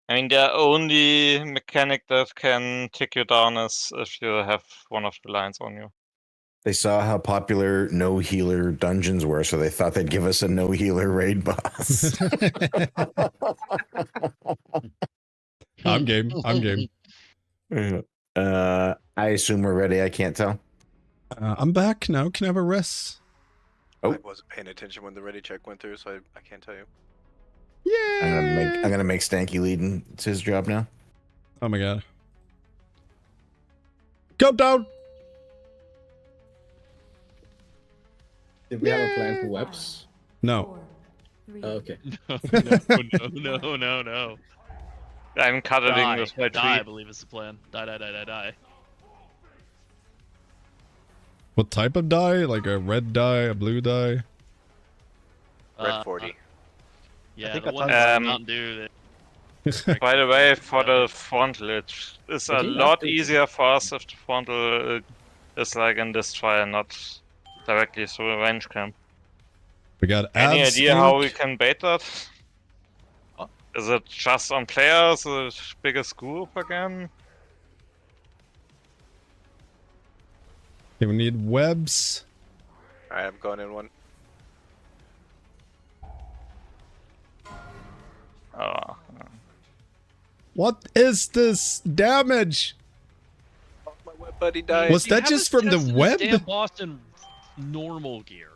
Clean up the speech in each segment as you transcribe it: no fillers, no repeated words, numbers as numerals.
I mean, the only mechanic that can take you down is if you have one of the lines on you. They saw how popular no healer dungeons were, so they thought they'd give us a no healer raid boss. I'm game. I'm game. I assume we're ready. I can't tell. I'm back now. Can I have a rest? Oh. I wasn't paying attention when the ready check went through, so I can't tell you. Yeah. I'm gonna make Stanky lead, and it's his job now. Oh my god. Go down. Did we have a plan for webs? No. Oh, okay. No. I'm cuddling with my Die, tree. I believe is the plan. Die. What type of dye? Like a red dye, a blue dye? Red 40. Yeah, I think the I one thought- that Mountain Dew. By the way, for the frontal, it's a lot easier for us if the frontal is like in this trial, not directly through a range camp. We got Any abs idea how we ink. can bait that? Is it just on players, the biggest group again? Okay, we need webs. Alright, I'm going in one. Oh. What is this damage? Oh, my web buddy died. Was that just from the web? Damn Boston normal gear.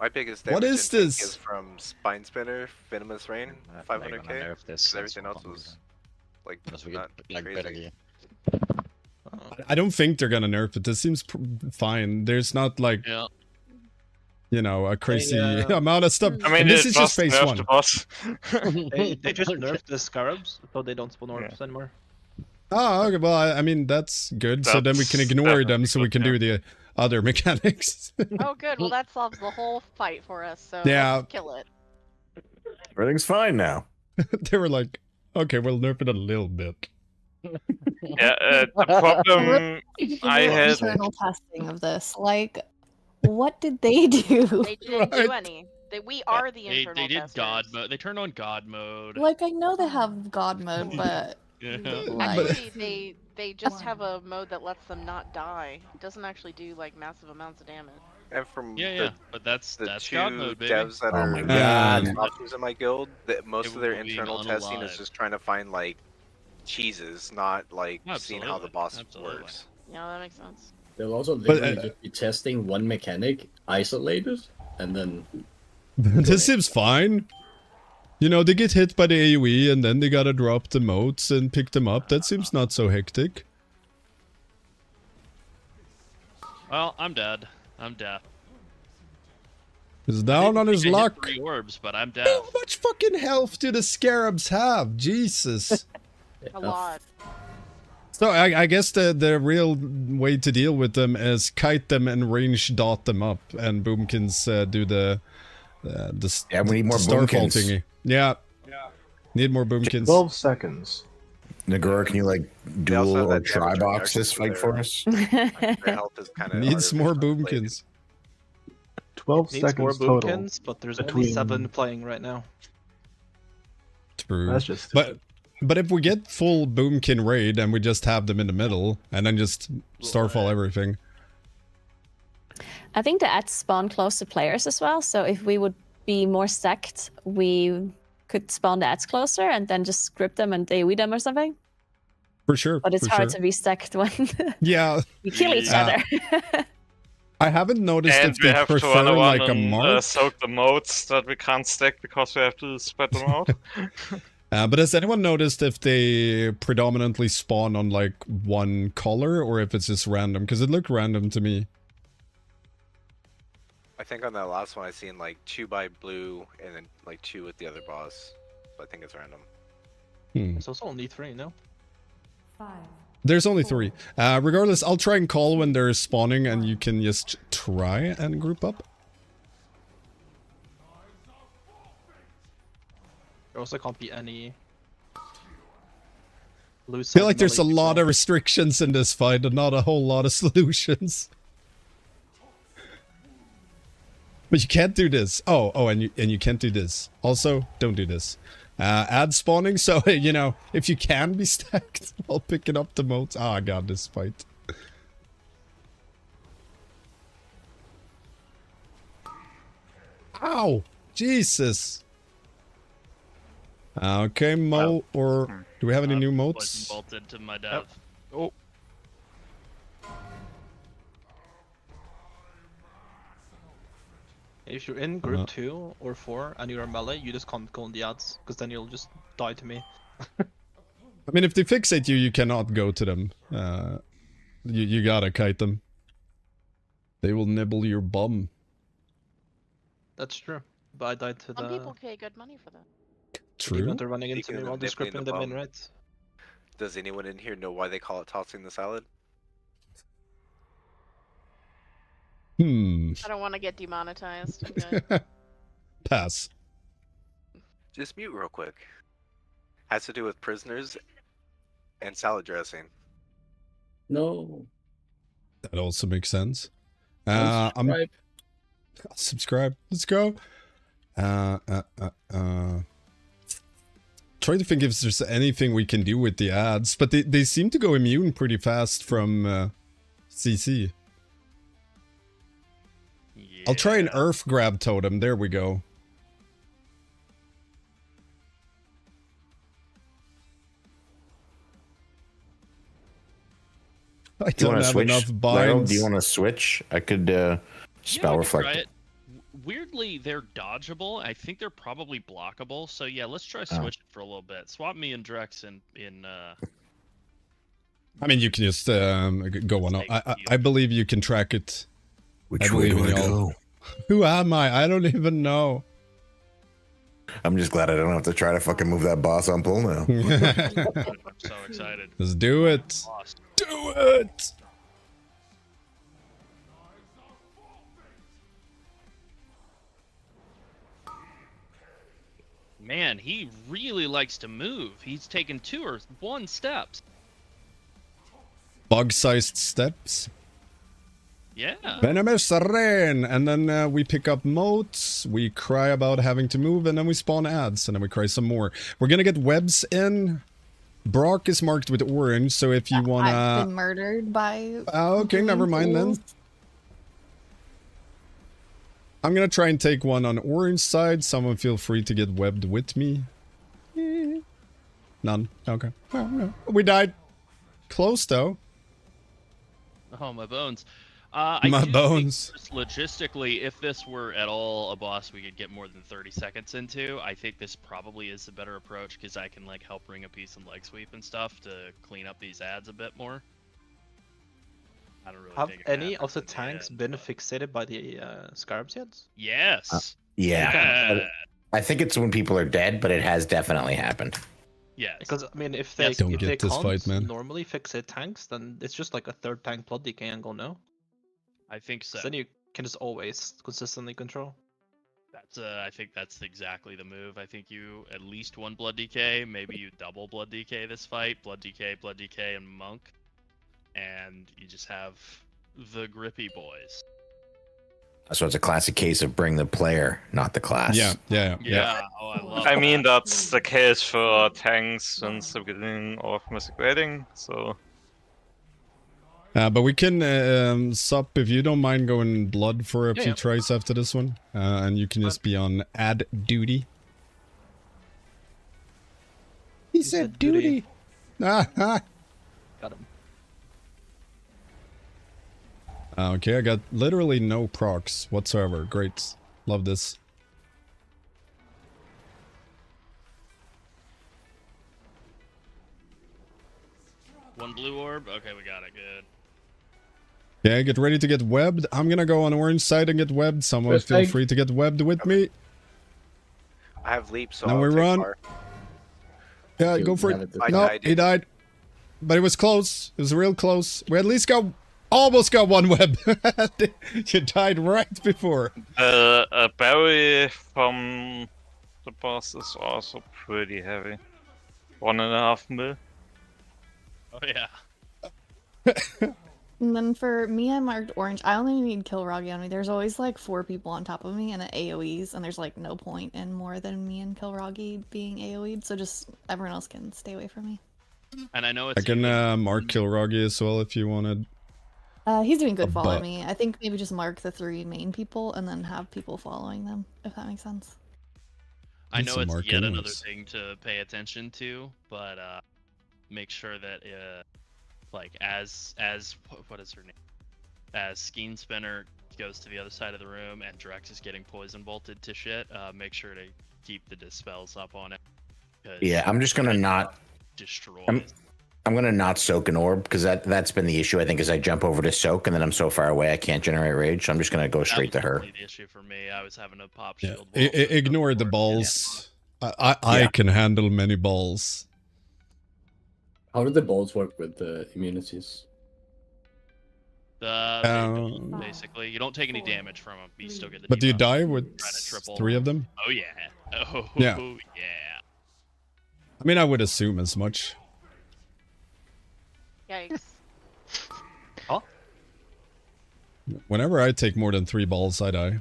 My biggest What damage is intake this? is from Spine Spinner, Venomous Rain, 500k. Nerf this. Everything else was like Unless we not get like better crazy. gear. I don't think they're gonna nerf it. This seems fine. There's not like, Yeah. you know, a crazy amount of stuff. I mean, And this it is just phase nerfed 1. the boss. They just nerfed the scarabs, so they don't spawn orbs anymore. Oh, okay. Well, I mean, that's good. So then we can That's ignore them so we can definitely do the other mechanics. Oh, good. Well, that solves the whole fight for us. So Yeah. let's kill it. Everything's fine now. They were like, okay, we'll nerf it a little bit. Yeah, the problem I had. Internal testing of this. Like, what did they do? They didn't do Right. any. We are the They internal did testers. God mode. They turned on God mode. Like, I know they have God mode, but Yeah. like, Actually, they just have a mode that lets them not die. It doesn't actually do like massive amounts of damage. And from Yeah. But that's the two God mode, baby. devs that Oh are my God. options in my guild, that most They of their will be internal testing is unalive. just trying to find like cheeses, not like seeing how the Absolutely. boss Absolutely. works. Yeah, that makes sense. They'll also But, literally just be testing one mechanic isolated, and then This seems fine. You know, they get hit by the AoE and then they gotta drop the motes and pick them up. That seems not so hectic. Well, I'm dead. I'm deaf. He's down on his I hit luck. 3 orbs, but I'm How deaf. much fucking health do the scarabs have? Jesus. A lot. So I guess the real way to deal with them is kite them and range dot them up, and boomkins do the Yeah, we need more starfall boomkins. thingy. Yeah. Need more boomkins. 12 seconds. Nagura, can you like They also duel have or that try damage box reduction this for fight their- for us? Their health is kind of Needs more boomkins. 12 Needs more seconds total. boomkins, but there's only between- 7 playing right now. True. That's just But if we get full boomkin raid and we just have them in the middle and then just starfall everything. I think the ads spawn close to players as well. So if we would be more stacked, we could spawn the ads closer and then just grip them and AoE them or something. For sure. But it's for hard sure. to be stacked when Yeah. you kill each Yeah. other. I haven't noticed And if we they have to prefer run around like a and mark. soak the modes that we can't stack because we have to spread them out. But has anyone noticed if they predominantly spawn on like one color or if it's just random? Because it looked random to me. I think on that last one I seen like 2 by blue and then like 2 with the other boss. So I think it's random. It's also only 3, no? There's only 3. Regardless, I'll try and call when they're spawning and you can just try and group up. There also can't be any I feel like there's a lot of restrictions in this fight and not a whole lot of solutions. But you can't do this. Oh, and you can't do this. Also, don't do this. Add spawning, so, you know, if you can be stacked while picking up the motes. Oh, god, this fight. Ow! Jesus! Okay, Mo, or... Do we have any new motes? Bolted to my dev. Oh. If you're in group 2 or 4 and you're a melee, you just can't go on the ads, because then you'll just die to me. I mean, if they fixate you, you cannot go to them. You gotta kite them. They will nibble your bum. That's true. But I died to Some the... people pay good money for that. True. Even they're running into Speaking me of while they're nibbling scripting the them in, bum. right? Does anyone in here know why they call it tossing the salad? Hmm. I don't want to get demonetized. I'm good. Pass. Just mute real quick. Has to do with prisoners and salad dressing. No. That also makes sense. Unsubscribe. I'll subscribe. Let's go. Trying to think if there's anything we can do with the ads, but they seem to go immune pretty fast from CC. Yeah. I'll try an Earth grab totem. There we go. I Do you don't want to have switch? enough Laro, binds. do you want to switch? I could spell Yeah, reflect. try it. Weirdly, they're dodgeable. I think they're probably blockable. So yeah, let's try switching for a little bit. Swap me and Drex in I mean, you can just go on. I believe you can track it. Which I way believe do in I y'all. go? Who am I? I don't even know. I'm just glad I don't have to try to fucking move that boss on pull now. I'm so excited. Let's do it. Lost. Do it. Man, he really likes to move. He's taken 2 or 1 steps. Bug-sized steps. Yeah. Venomous rain, and then we pick up motes, we cry about having to move, and then we spawn ads, and then we cry some more. We're gonna get webs in. Brock is marked with orange, so if you wanna... I've been murdered by... okay, never mind then. I'm gonna try and take one on orange side. Someone feel free to get webbed with me. None. Okay. Oh, no. We died. Close though. Oh, my bones. My bones. Just logistically, if this were at all a boss we could get more than 30 seconds into, I think this probably is the better approach, because I can like help ring a piece and leg sweep and stuff to clean up these ads a bit more. I don't really Have think any of the tanks been fixated by the scarabs yet? Yes. Yeah. I think it's when people are dead, but it has definitely happened. Yes. Because I mean, if they Don't if get they this can't fight, man. normally fixate tanks, then it's just like a third tank blood decay angle, no? I think so. Then you can just always consistently control. That's I think that's exactly the move. I think you at least 1 blood DK, maybe you double blood DK this fight, blood DK, and monk, and you just have the grippy boys. So it's a classic case of bring the player, not the class. Yeah. Oh, I love I mean, that. that's the case for tanks since the beginning of Mythic Raiding, so... But we can sup if you don't mind going blood for a few tries after this one, and you can just be on ad duty. He said duty. Got him. Okay, I got literally no procs whatsoever. Great, love this. One blue orb. Okay, we got it. Good. Yeah, get ready to get webbed. I'm gonna go on orange side and get webbed. Someone feel free to get webbed with me. I have leap, so Now I'll we take run. far. Yeah, go for it. I No, died. he died. But it was close. It was real close. We at least almost got one web. You died right before. A berry from the boss is also pretty heavy. 1.5 mil. Oh yeah. And then for me, I marked orange. I only need kill Roggy on me. There's always like 4 people on top of me and it AoEs, and there's like no point in more than me and kill Roggy being AoE'd, so just everyone else can stay away from me. And I know it's I can mark Kilroggy as well if you wanted. He's doing good following But- me. I think maybe just mark the 3 main people and then have people following them, if that makes sense. I Need know some it's mark yet another anyways. thing to pay attention to, but make sure that like as what is her name? As Skeen Spinner goes to the other side of the room and Drex is getting poison bolted to shit, make sure to keep the dispels up on it. Yeah, I'm just gonna not destroy. I'm gonna not soak an orb because that's been the issue. I think is I jump over to soak and then I'm so far away I can't generate rage. So I'm just gonna go straight to her. That was the issue for me. I was having a pop Yeah. shield. Ignore the balls. I can handle many balls. How do the balls work with the immunities? Basically, you don't take any damage from them, but you still get the. But do you debuff. die with Try to triple. 3 of them? Oh yeah. Oh Yeah. yeah. I mean, I would assume as much. Yikes. Whenever I take more than 3 balls, I die.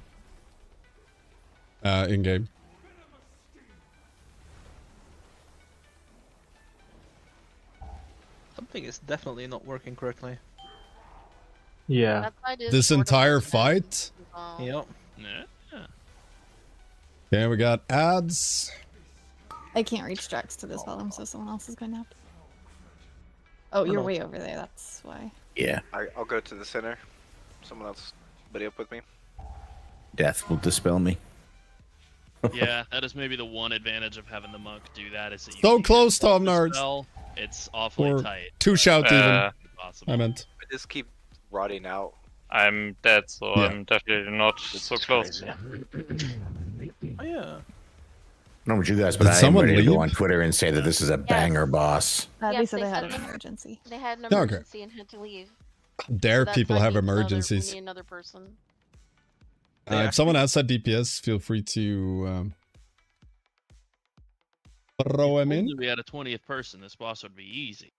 In game. Something is definitely not working correctly. Yeah. That side is This sort of entire like that. fight. Yep. Yeah. Okay, we got ads. I can't reach Drex to this volume, so someone else is going to have to. Oh, you're no. way over there, that's why. Yeah, I'll go to the center. Someone else, buddy up with me. death will dispel me. Yeah, that is maybe the one advantage of having the monk do that is that you So can close, control Tom the Nards. spell. It's awfully Or tight. 2 shout even. Possible. I meant. I just keep rotting out. I'm dead, so Yeah. I'm definitely not so close. Oh yeah. I don't know about you guys, but Did I am someone ready to go leave? on Twitter and say that this is a banger boss. They Yes, said they had said an emergency. They had an Okay. emergency and had to leave. Dare That's people why have we need another- emergencies. We need another person. If someone has that DPS, feel free to throw him in. If we had a 20th person, this boss would be easy.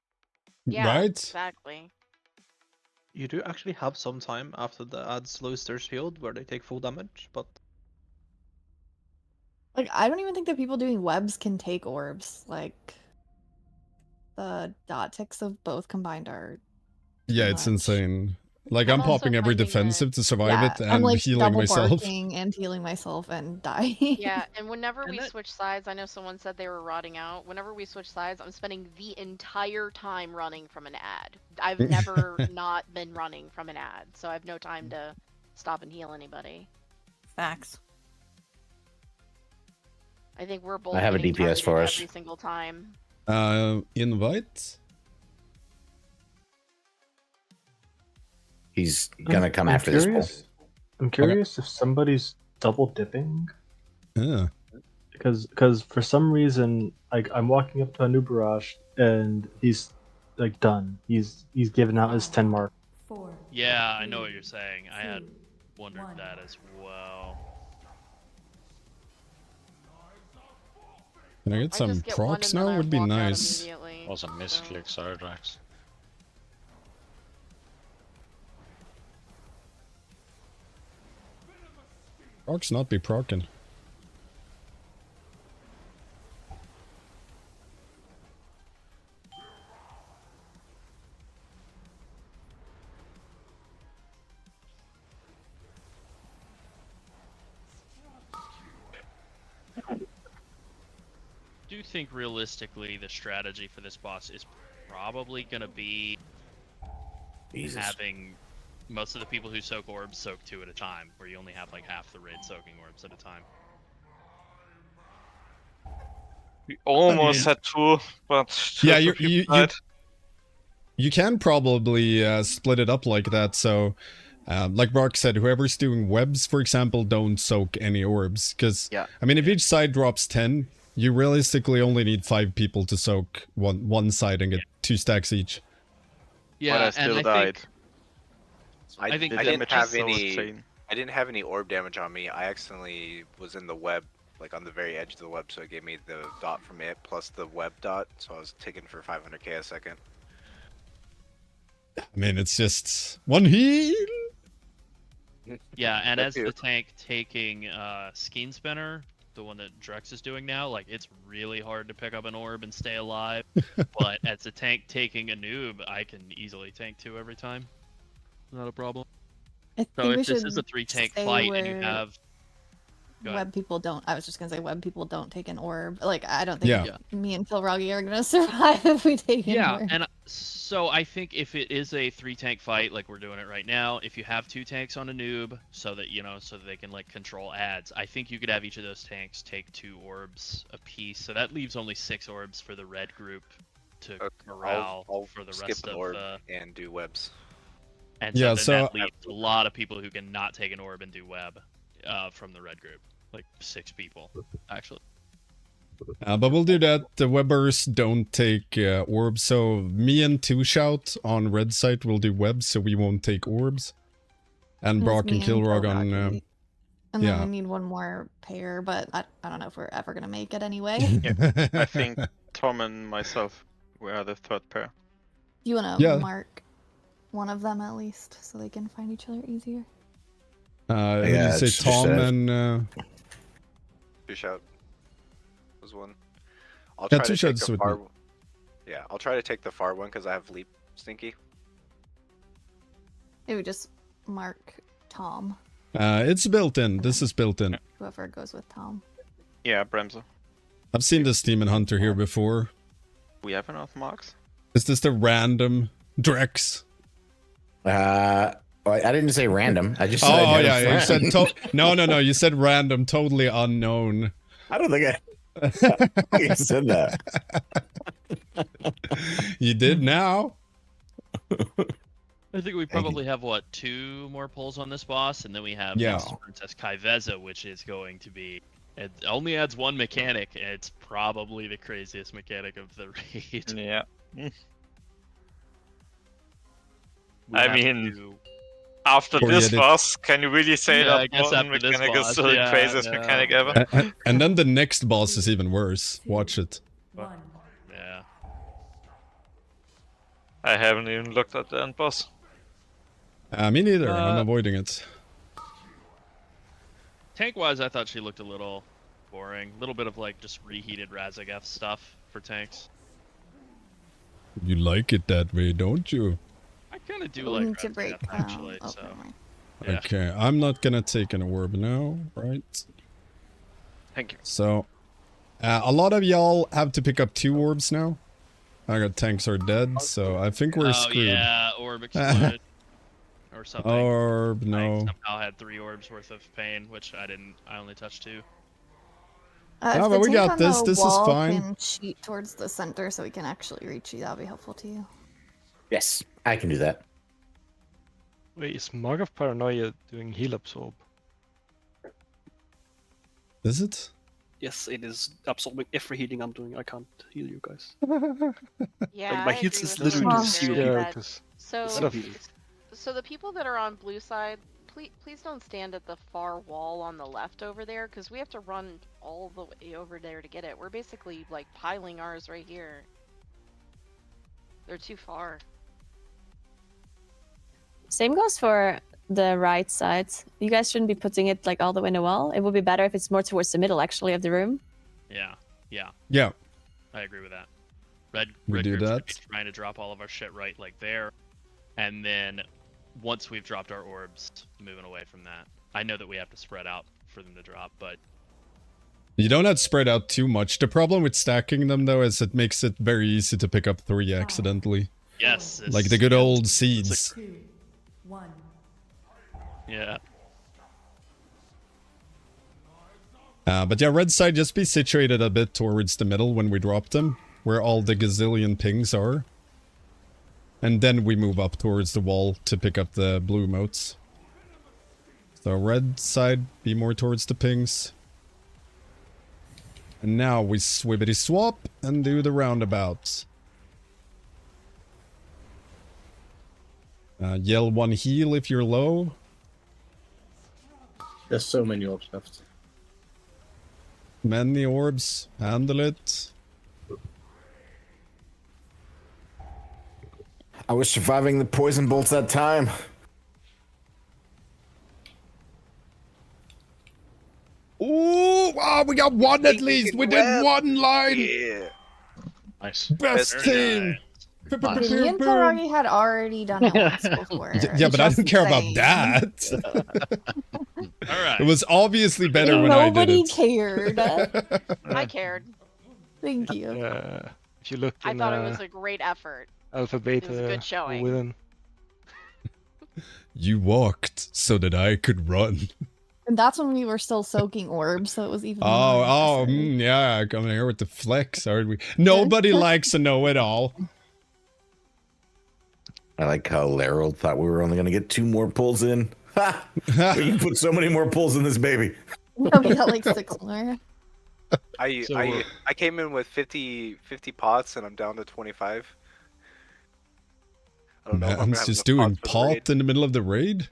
Yeah, Right? exactly. You do actually have some time after the ads lose their shield where they take full damage, but Like, I don't even think that people doing webs can take orbs. Like, the dot ticks of both combined are. Yeah, it's much. insane. Like, I'm I'm also popping every finding defensive to survive Yeah, it I'm and like healing double myself. barking and healing myself and dying. Yeah, and whenever And we that- switch sides, I know someone said they were rotting out. Whenever we switch sides, I'm spending the entire time running from an ad. I've never not been running from an ad, so I have no time to stop and heal anybody. Facts. I think we're both. I have a getting DPS for targeted us. every single time. Invite? He's gonna come after this bull. I'm curious if somebody's double dipping. Yeah. Because for some reason, like I'm walking up to a Nerub'ar and he's like done. He's given out his 10 mark. Yeah, I know what you're saying. I had wondered that as well. Can I get I some just get one procs and then now? I Would be walk out nice. immediately, Was a so- misclick, sorry, Drax. Procs not be procking. Do you think realistically the strategy for this boss is probably going to be Jesus. having most of the people who soak orbs soak 2 at a time, where you only have like half the raid soaking orbs at a time? We almost had 2, but Yeah, two you people died. you can probably split it up like that. So, like Brock said, whoever's doing webs, for example, don't soak any orbs. Because, Yeah. I mean, if each side drops 10, you realistically only need 5 people to soak one side and get 2 stacks each. Yeah, But I and still I died. think I think I the didn't damage have is so any. insane. I didn't have any orb damage on me. I accidentally was in the web, like on the very edge of the web, so it gave me the dot from it plus the web dot. So I was taken for 500k a second. I mean, it's just one heal. Yeah, and That as too. the tank taking Skein Spinner, the one that Drex is doing now, like it's really hard to pick up an orb and stay alive. But as a tank taking a noob, I can easily tank 2 every time. Not a problem. I So think we if this should is a 3-tank stay fight and you where have Go ahead. web people don't. I was just gonna say web people don't take an orb. Like I don't think Yeah. me and Kilroggy are gonna survive if we take an Yeah, orb. and so I think if it is a 3-tank fight like we're doing it right now, if you have 2 tanks on a noob so that so that they can like control ads, I think you could have each of those tanks take 2 orbs apiece. So that leaves only 6 orbs for the red group to corral I'll for the skip rest an of orb the. and do webs. And Yeah, so, so- then that leaves a lot of people who cannot take an orb and do web from the red group. Like 6 people, actually. But we'll do that. The webbers don't take orbs, so me and Two Shout on red site will do webs, so we won't take orbs. And It's Brock me and Kilrog on. Kilroggy. And yeah. then we need one more pair, but I don't know if we're ever gonna make it anyway. I think Tom and myself were the third pair. You wanna Yeah. mark one of them at least, so they can find each other easier. Yeah, Yeah, you say it's just Tom a- and. Two shout was one. I'll Yeah, try Two to take Shout's the with far. me. Yeah, I'll try to take the far one because I have leap stinky. Maybe just mark Tom, It's built in. This is built in. whoever goes with Tom. Yeah, Bremser. I've seen this Demon Hunter here before. We have enough marks. Is this the random Drex? I didn't say random. I just said Oh I'd yeah, never you said friend. no. You said random, totally unknown. I don't think I said that. You did now. I think we probably have, what, 2 more pulls on this boss, and then we have Yeah. next Princess Kaiveza, which is going to be... It only adds 1 mechanic, and it's probably the craziest mechanic of the raid. Yeah. We I have mean, to- After Or this yeah, boss, can you really say Yeah, I that guess one after this mechanic is boss, still the yeah, craziest yeah. mechanic ever? And then the next boss is even worse. Watch it. Yeah. I haven't even looked at the end boss. Me neither. I'm avoiding it. Tank-wise, I thought she looked a little boring. A little bit of, like, just reheated Razageth stuff for tanks. You like it that way, don't you? I kind of do We like need to Razageth, break. actually, Oh, so... never mind. Yeah. Okay, I'm not gonna take an orb now, right? Thank you. So, a lot of y'all have to pick up 2 orbs now. I got tanks are dead, so I think we're Oh, screwed. yeah, orb exploded. Or something. Orb, I no. somehow had 3 orbs worth of pain, which I didn't. I only touched 2. Oh, If but the we tank got on this. the This is wall fine. Can cheat towards the center so we can actually reach you. That'll be helpful to you. Yes, I can do that. Wait, is Mark of Paranoia doing heal absorb? Is it? Yes, it is absorbing every healing I'm doing. I can't heal you guys. Yeah, Like, my I heals agree is with literally Nerub'ar zero. that- Yeah, because So, Instead of healing. so the people that are on blue side, please don't stand at the far wall on the left over there, because we have to run all the way over there to get it. We're basically like piling ours right here. They're too far. Same goes for the right side. You guys shouldn't be putting it like all the way in the wall. It would be better if it's more towards the middle, actually, of the room. Yeah, yeah, Yeah. I agree with that. Red We do group's gonna that. be trying to drop all of our shit right like there, and then once we've dropped our orbs, moving away from that. I know that we have to spread out for them to drop, but You don't have to spread out too much. The problem with stacking them, though, is it makes it very easy to pick up 3 accidentally. yes, Like the good old seeds. Yeah. But yeah, red side, just be situated a bit towards the middle when we drop them, where all the gazillion pings are. And then we move up towards the wall to pick up the blue motes. So red side, be more towards the pings. And now we swibbity swap and do the roundabouts. Yell 1 heal if you're low. There's so many orbs left. Many orbs, handle it. I was surviving the poison bolts that time. Ooh, wow, we got one at least. We did one line. Yeah. Nice. Best team. Me and Karagi had already done it once before. Yeah, but I don't care about that. All right. It was obviously better when I did Nobody it. cared. I cared. Thank you. If you look I in thought it was a great effort. Alpha It was a Beta, good showing. within. You walked so that I could run. And that's when we were still soaking orbs, so it was even more Oh, impressive. yeah, coming here with the flex, aren't we? Nobody likes a know-it-all. I like how Larold thought we were only going to get 2 more pulls in. Ha! We can put so many more pulls in this baby. Yeah, we got like 6 more. I came in with 50 pots and I'm down to 25. I don't know if I'm gonna Man's have just enough doing pots for the raid. pot in the middle of the raid?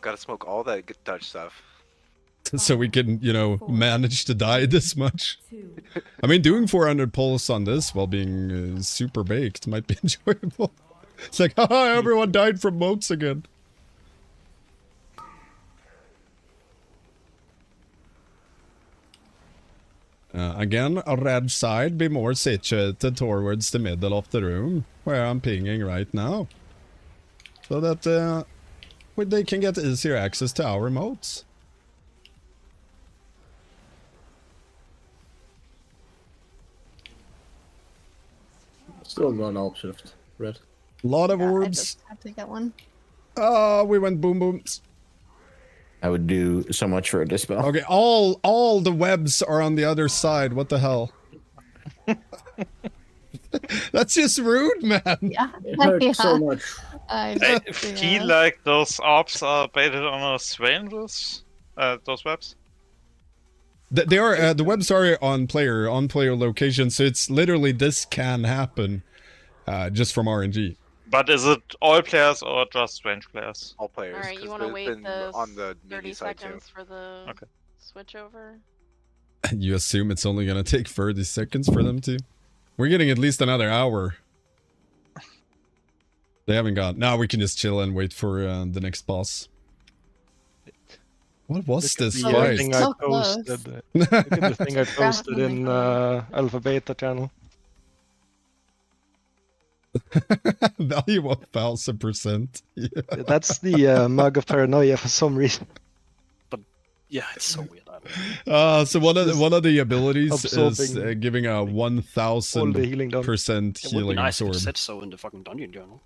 Gotta smoke all that good Dutch stuff. So we can, you know, manage to die this much. I mean, doing 400 pulls on this while being super baked might be enjoyable. It's like, haha, everyone died from moats again. Again, a red side be more situated towards the middle of the room, where I'm pinging right now. So that they can get easier access to our moats. Still going alt shift. Red. A lot of I orbs. just had to get one. Oh, we went boom booms. I would do so much for a dispel. Okay, all the webs are on the other side. What the hell? That's just rude, man. Yeah. It hurts so much. I feel like those orbs are baited on a strangers. Those webs. They are the webs are on player location, so it's literally this can happen, just from RNG. But is it all players or just strange players? All players. All right, you 'cause want to there's wait been the on the 30 melee side too. seconds for the Okay. switch over? You assume it's only gonna take 30 seconds for them to? We're getting at least another hour. They haven't got. Now we can just chill and wait for the next boss. What was this The fight? thing I So close. posted. Look at the thing I posted in Alpha Beta channel. Value 1000%. Yeah. That's the mug of paranoia for some reason. Yeah, it's so weird. I don't know. So one of the abilities is Absorbing giving a all the healing down. 1000% It would be healing nice if it absorb. said so in the fucking dungeon journal.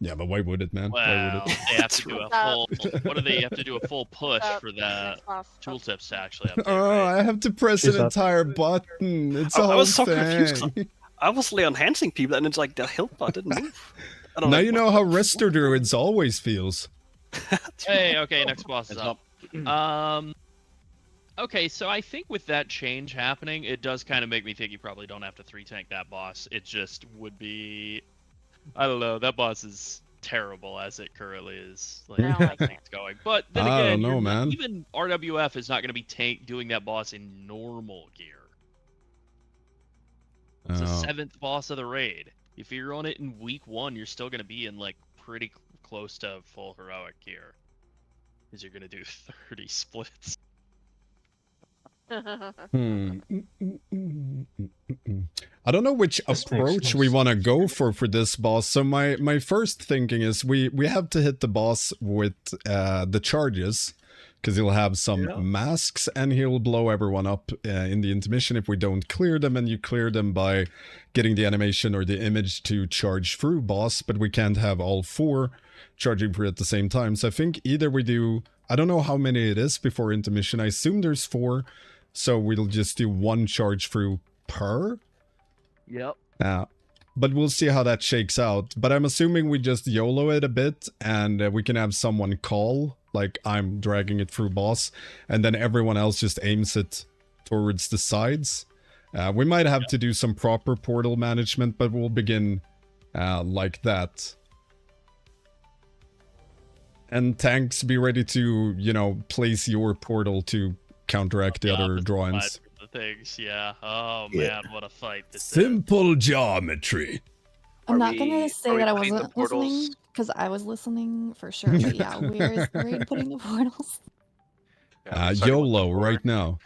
Yeah, but why would it, man? Why Well, would it? they have to do a full. What do they have to do a full push for that tooltips to actually update? Oh, Right? I have to press Is an that- entire button. It's a I whole was so thing. confused. I was like enhancing people, and it's like the hilt bar didn't move. I don't Now like, you know how Resto Druids always feels. Hey, okay, next boss is up. Okay, so I think with that change happening, it does kind of make me think you probably don't have to 3-tank that boss. It just would be, I don't know, that boss is terrible as it currently is. Like, I don't like it. it's going. But then I again, don't know, you're not- man. even RWF is not going to be doing that boss in normal gear. It's the Oh. 7th boss of the raid. If you're on it in week 1, you're still going to be in like pretty close to full heroic gear. Because you're going to do 30 splits. Hmm. I don't know which This makes approach no we want to go for this boss. So my first thinking is we have to hit the boss with the charges, because he'll have some masks and he'll blow everyone up in the intermission if we don't clear them, and you clear them by getting the animation or the image to charge through boss, but we can't have all 4 charging through at the same time. So I think either we do, I don't know how many it is before intermission, I assume there's 4, so we'll just do 1 charge through per. Yep. But we'll see how that shakes out. But I'm assuming we just YOLO it a bit, and we can have someone call, like I'm dragging it through boss, and then everyone else just aims it towards the sides. We might have to do some proper portal management, but we'll begin like that. And tanks, be ready to, you know, place your portal to counteract the other drawings. The things. Yeah. Oh Yeah. man, what a fight this is. Simple geometry. I'm Are not we- gonna are say we that I putting the wasn't portals- listening because I was listening for sure. But yeah, where is the raid putting the portals? Yeah, we started with the YOLO 4. right now.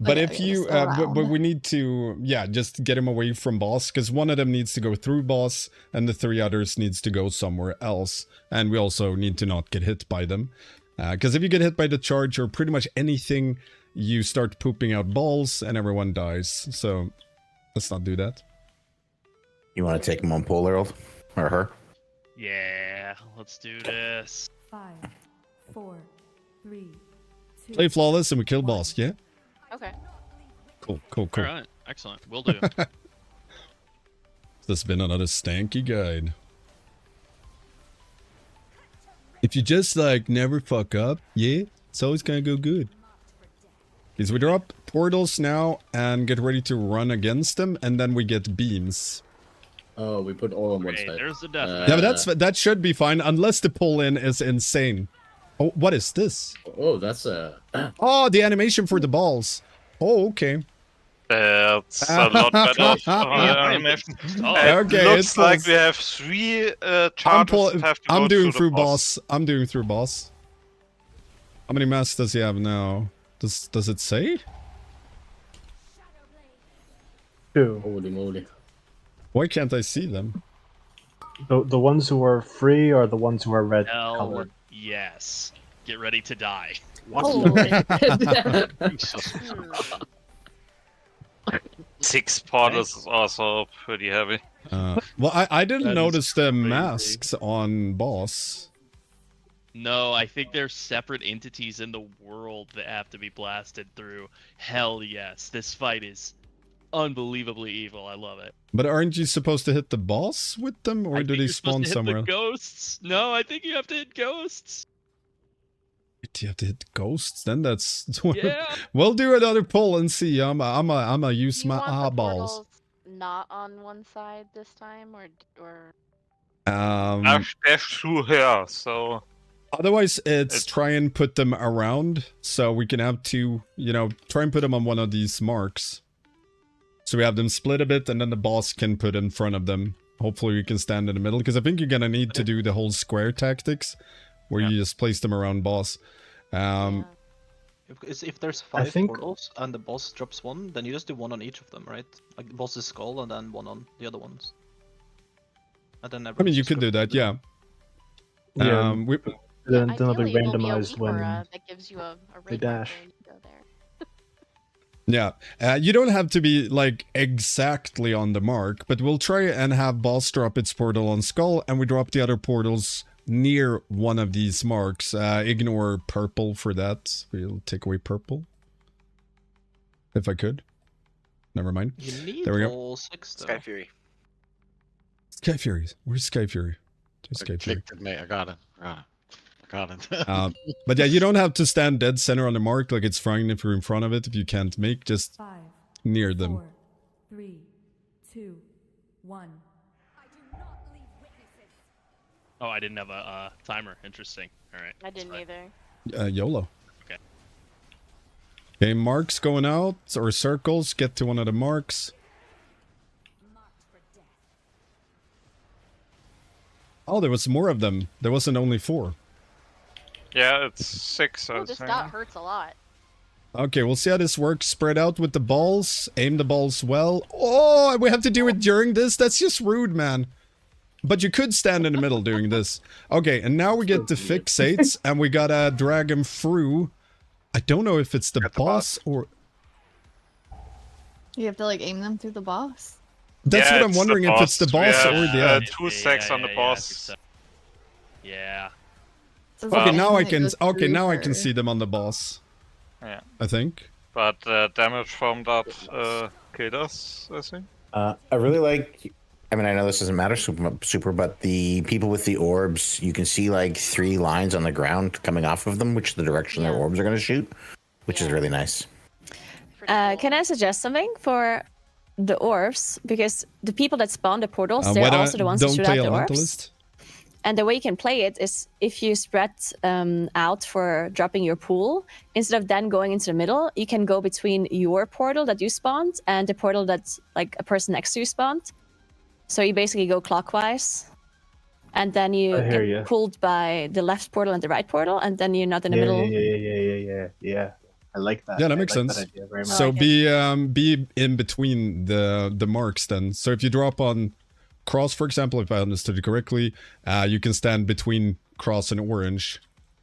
But Okay, if okay, you, just but around. we need to, yeah, just get him away from boss, because one of them needs to go through boss, and the 3 others needs to go somewhere else. And we also need to not get hit by them. Because if you get hit by the charge or pretty much anything, you start pooping out balls, and everyone dies. So, let's not do that. You want to take him on pole, Earl? Or her? Yeah, let's do this. 5, 4, 3, 2. Play flawless and we kill boss, yeah? Okay. Cool, cool, cool. All right, excellent. Will do. This has been another stanky guide. If you just like never fuck up, yeah, it's always gonna go good. Because we drop portals now and get ready to run against them, and then we get beams. Oh, we put all on one Great, side. there's the death. Yeah, but that should be fine unless the pull-in is insane. Oh, what is this? Oh, that's Oh, the animation for the balls. Oh, okay. It's a lot better. Animation. Okay, It looks it's like we have 3 charges that have to I'm go doing through through boss. I'm doing through boss. How many masks does he have now? Does it say? 2. Holy moly. Why can't I see them? The ones who are free are the ones who are red Hell colored. yes. Get ready to die. What? 6 portals is also pretty heavy. Well, I didn't That is notice the crazy. masks on boss. No, I think there's separate entities in the world that have to be blasted through. Hell yes. This fight is unbelievably evil. I love it. But aren't you supposed to hit the boss with them, or I do think they you're supposed spawn to hit somewhere the else? ghosts. No, I think you have to hit ghosts. Do you have to hit the ghosts? Then that's Yeah. We'll do another pull and see. I'm a use Do you my want the eyeballs. portals not on one side this time, or There's 2 here, so Otherwise, it's try and put them around, so we can have 2, try and put them on one of these marks. So we have them split a bit, and then the boss can put in front of them. Hopefully we can stand in the middle, because I think you're gonna need to do the whole square tactics, where you just place them around boss. If there's 5 think- portals and the boss drops 1, then you just do 1 on each of them, right? Like the boss's skull and then 1 on the other ones. And then I mean, you could do that, yeah. Yeah. Then they'll be ideally, it'll be a randomized when Weepora that gives you a they raid marker dash. when you go there. Yeah, you don't have to be, like, exactly on the mark, but we'll try and have boss drop its portal on skull, and we drop the other portals near one of these marks. Ignore purple for that. We'll take away purple. If I could. Never mind. You need There we go. all 6 though. Sky Fury. Sky Fury. Where's Sky Fury? There's Sky Fury. Clicked it, mate. I got it. I got it. But yeah, you don't have to stand dead center on the mark, like it's fine if you're in front of it. If you can't make, just 5, near them. 4, 3, 2, 1. Oh, I didn't have a timer. Interesting. All right. I didn't either. YOLO. Okay. Okay, marks going out, or circles, get to one of the marks. Oh, there was more of them. There wasn't only 4. yeah, it's 6. I Oh, was this saying. dot hurts a lot. Okay, we'll see how this works. Spread out with the balls. Aim the balls well. Oh, we have to do it during this? That's just rude, man. But you could stand in the middle doing this. Okay, and now we get the fixates, and we gotta drag him through. I don't know if it's the boss or... You have to like aim them through the boss. That's Yeah, what I'm it's the wondering, if it's the boss. boss We or have, the ad. 2 secs on the boss. Yeah. So is Okay, that now one I that can... goes Okay, through now I or- can see them on the boss. Yeah. I think. But damage from that killed us, I think. I really like. I mean, I know this doesn't matter super, but the people with the orbs, you can see like 3 lines on the ground coming off of them, which is the direction their orbs are going to shoot, which is really nice. Can I suggest something for the orbs? Because the people that spawn the portals, they're Why also the ones that don't shoot play out the orbs. Elementalist? And the way you can play it is if you spread out for dropping your pool, instead of then going into the middle, you can go between your portal that you spawned and the portal that's like a person next to you spawned. So you basically go clockwise, and then you get pulled by the left portal and the right portal, and then you're not in the middle. Yeah. I like that. Yeah, that makes sense. That idea very much. So be in between the marks then. So if you drop on cross, for example, if I understood it correctly, you can stand between cross and orange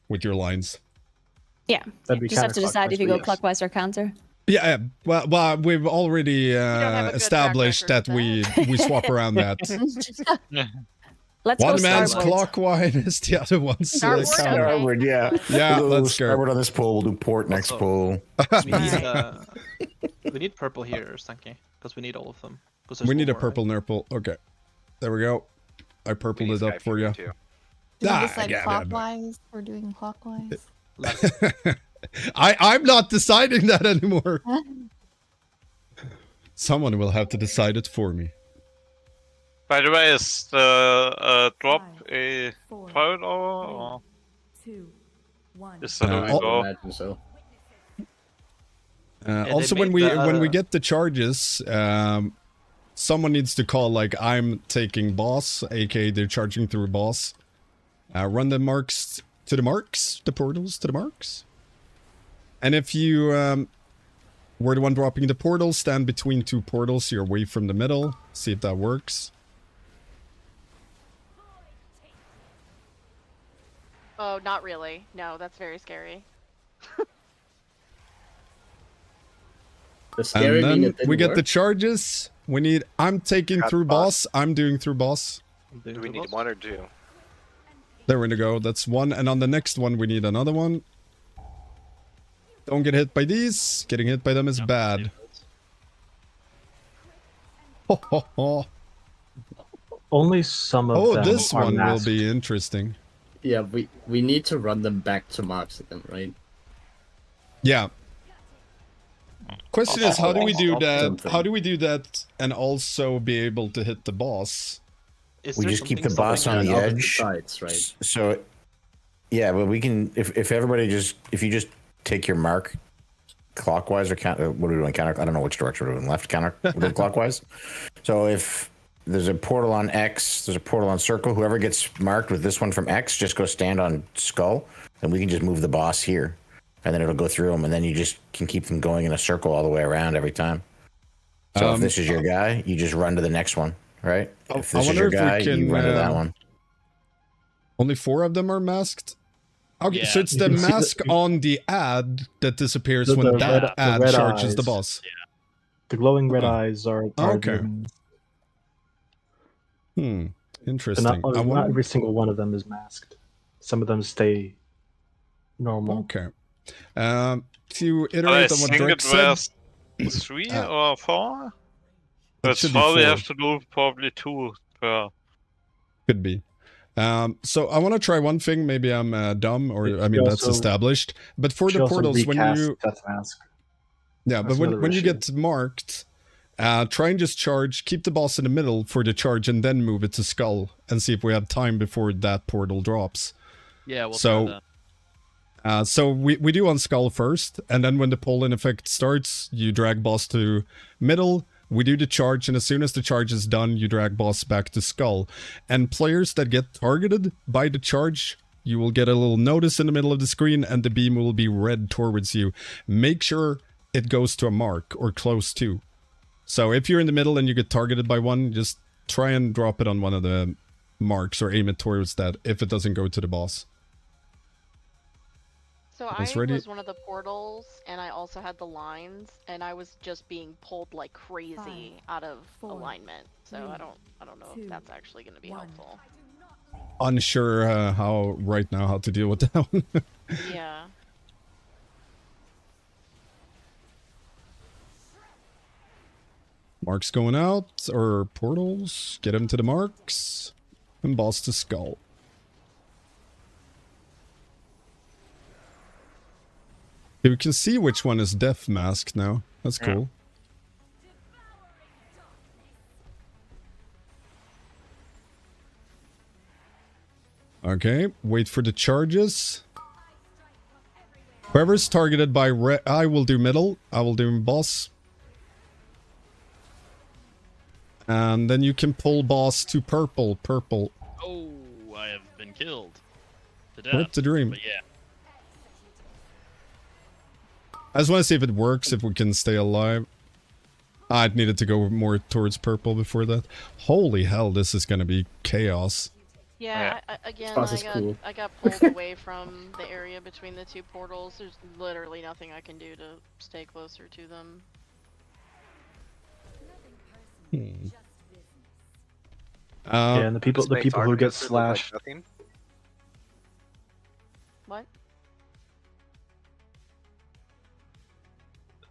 with your lines. Yeah, you just have to decide if you go clockwise or counter. Yeah, well, we've already established that we swap around that. Let's one go man's starboard. clockwise, the other one's Starboard, yeah. Yeah, We'll let's go. starboard on this pool. We'll do port next pool. We need purple here, Stanky, because we need all of them. We need a purple nurple. Okay, there we go. I purpled it up for you. Do we decide clockwise? We're doing clockwise. I'm not deciding that anymore. Someone will have to decide it for me. By the way, is the drop a third hour or? 2, 1. Is that we go? Also, when we get the charges, someone needs to call like I'm taking boss, aka they're charging through boss. Run the marks to the marks, the portals to the marks. And if you were the one dropping the portal, stand between two portals, so you're away from the middle. See if that works. Oh, not really. No, that's very scary. The scary and then we get work. the charges. We need. I'm taking through boss. I'm doing through boss. Do we need 1 or 2? There we go. That's 1. And on the next one, we need another one. Don't get hit by these. Getting hit by them is bad. Ho, ho, ho. Only some of them this are one masked. will be interesting. Yeah, we need to run them back to marks again, right? Yeah. Question is, how do we do that? Something. How do we do that and also be able to hit the boss? We just keep the boss on the edge. Sides, right? So, yeah, but we can if everybody if you just take your mark clockwise or counter. What are we doing? Counter? I don't know which direction we're doing. Left counter. We're doing clockwise. So if there's a portal on X, there's a portal on circle. Whoever gets marked with this one from X, just go stand on skull, and we can just move the boss here, and then it'll go through them, and then you just can keep them going in a circle all the way around every time. So if this is your guy, you just run to the next one, right? If this is your guy, you run to that one. Only 4 of them are masked. Okay, Yeah. so it's the mask on the ad that disappears when that ad red charges eyes. the boss. The glowing red eyes are Okay. But Interesting. not every single one of them is masked. Some of them stay normal. Okay. To I iterate on what think Drake it said, was 3 or 4. That's should be how we 4. have to do probably 2 per. could be. So I want to try one thing. Maybe I'm dumb, or I mean You that's also- established. But for She the also portals, when recast you Death Mask. yeah, but That's when another you issue. get marked, try and just charge. Keep the boss in the middle for the charge, and then move it to skull, and see if we have time before that portal drops. Yeah, we'll So- try that. So we do on skull first, and then when the pull-in effect starts, you drag boss to middle. We do the charge, and as soon as the charge is done, you drag boss back to skull. And players that get targeted by the charge, you will get a little notice in the middle of the screen, and the beam will be red towards you. Make sure it goes to a mark or close to. So if you're in the middle and you get targeted by one, just try and drop it on one of the marks or aim it towards that if it doesn't go to the boss. So Almost I ready? was one of the portals, and I also had the lines, and I was just being pulled like crazy out of 4, alignment. So I don't know 2, if that's actually going to be 1. helpful. Unsure how right now how to deal with that one. Yeah. Marks going out, or portals. Get him to the marks. And boss to skull. You can see which one is death mask now. That's cool. Okay, wait for the charges. Whoever's targeted by red, I will do middle. I will do boss. And then you can pull boss to purple. Purple. Oh, I have been killed. To Rip death. the dream. But yeah. I just want to see if it works, if we can stay alive. I needed to go more towards purple before that. Holy hell, this is going to be chaos. Yeah, again, Boss is cool. I got pulled away from the area between the two portals. There's literally nothing I can do to stay closer to them. Yeah, and the people This makes who get Artificer look like slashed. nothing. What?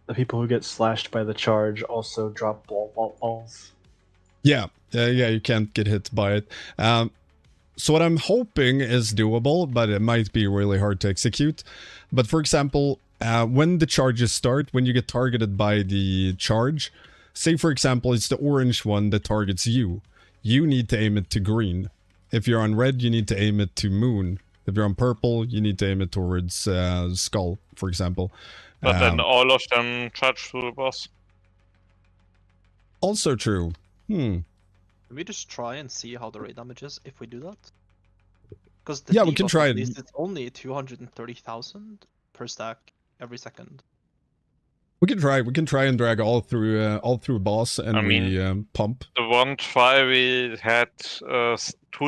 The people who get slashed by the charge also drop balls. Yeah, yeah, you can't get hit by it. So what I'm hoping is doable, but it might be really hard to execute. But for example, when the charges start, when you get targeted by the charge, say for example, it's the orange one that targets you. You need to aim it to green. If you're on red, you need to aim it to moon. If you're on purple, you need to aim it towards skull, for example. But then all of them charge to the boss. Also true. Can we just try and see how the raid damage is if we do that? Because Yeah, we can try at it. least it's only 230,000 per stack every second. We can try and drag all through boss, and we pump. The one try we had 2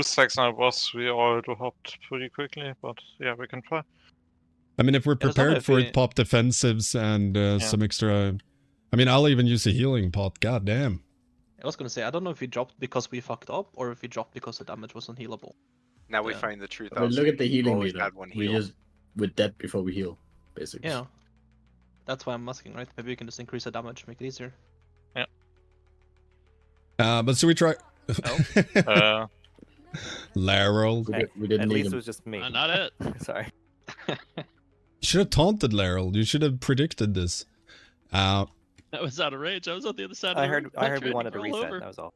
stacks on a boss, we all hopped pretty quickly, but yeah, we can try. I mean, if we're Yeah, it's not prepared if for we- it, pop defensives and some extra. I mean, I'll even use a healing pot. God damn. I was gonna say, I don't know if we dropped because we fucked up or if we dropped because the damage was unhealable. Now we Yeah. find the truth. I mean, look at the healing always meter. had one We heal. we're dead before we heal, basically. Yeah. That's why I'm asking, right? Maybe we can just increase the damage, make it easier. But so we try. Laryl. We didn't At need least him. it was just me. Not it. Sorry. You should have taunted Laryl. You should have predicted this. That was out of rage. I was on the other side of I the heard. room. I heard we trying wanted to roll reset. over. That was all.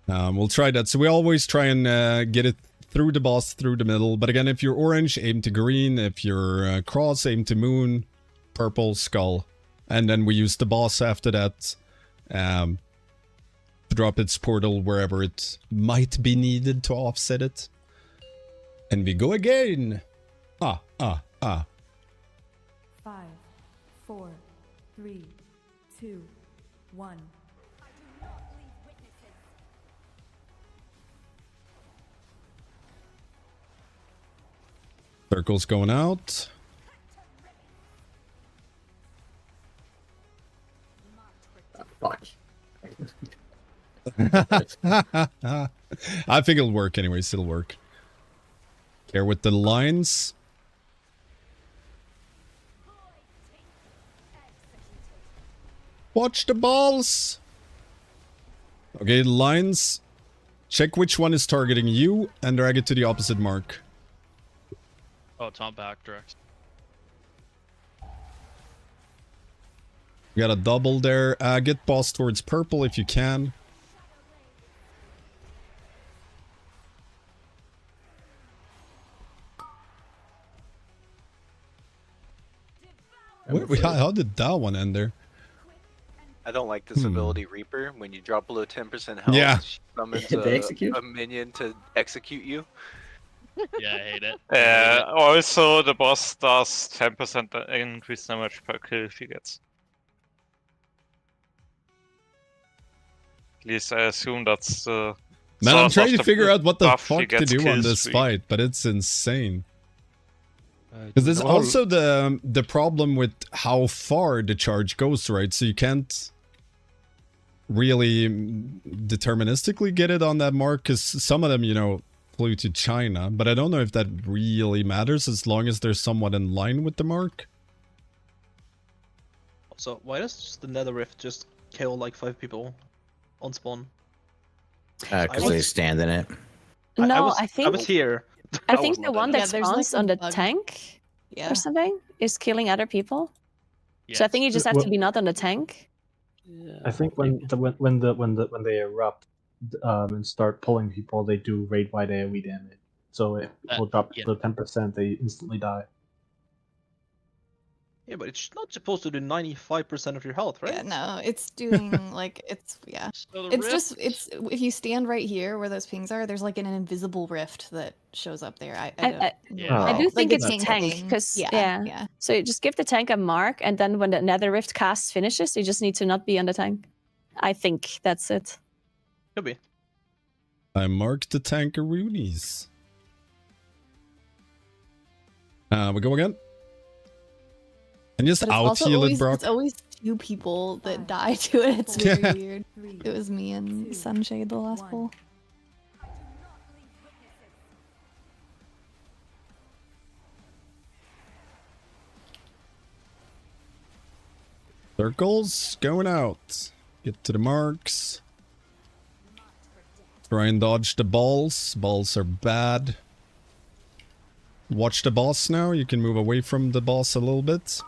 We'll try that. So we always try and get it through the boss, through the middle. But again, if you're orange, aim to green. If you're cross, aim to moon, purple, skull. And then we use the boss after that to drop its portal wherever it might be needed to offset it. And we go again. 5, 4, 3, 2, 1. Circle's going out. Fuck. I think it'll work anyways. It'll work. Care with the lines. Watch the balls. Okay, lines. Check which one is targeting you and drag it to the opposite mark. Oh, Tom back direct. We got a double there. Get boss towards purple if you can. How did that one end there? I don't like this ability Reaper. When you drop below 10% health, Yeah. she summons They execute? a minion to execute you. Yeah, I hate it. Also, the boss does 10% increase damage per kill if he gets. At least I assume that's the. Man, I'm source trying of to figure out what the buff he fuck to gets do on kill this streak. fight, but it's insane. Because there's No. also the problem with how far the charge goes, right? So you can't really deterministically get it on that mark, because some of them, you know, flew to China, but I don't know if that really matters as long as there's somewhat in line with the mark. So why does the Nether Rift just kill like 5 people on spawn? Because they stand in it. No, I was I think here. I think was the not one there. that Yeah, there's, like, spawns a on the bug. tank Yeah. or something? Is killing other people? Yes. So I think you just have to be not on the tank. I think when they erupt and start pulling people, they do raid-wide AoE damage. So if people drop yeah. the 10%, they instantly die. Yeah, but it's not supposed to do 95% of your health, right? Yeah, no, it's doing like it's So the It's just rift- if you stand right here where those pings are, there's like an invisible rift that shows up there. I I do think Like it's a tank because yeah. So you just give the tank a mark, and then when the Nether Rift cast finishes, you just need to not be on the tank. I think that's it. Could be. I marked the tankaroonies. We go again. And just But it's out also heal it, always, Brock. it's always two people that die to it. It's very weird. It was me and Sunshade the last pull. Circles going out. Get to the marks. Try and dodge the balls. Balls are bad. Watch the boss now. You can move away from the boss a little bit.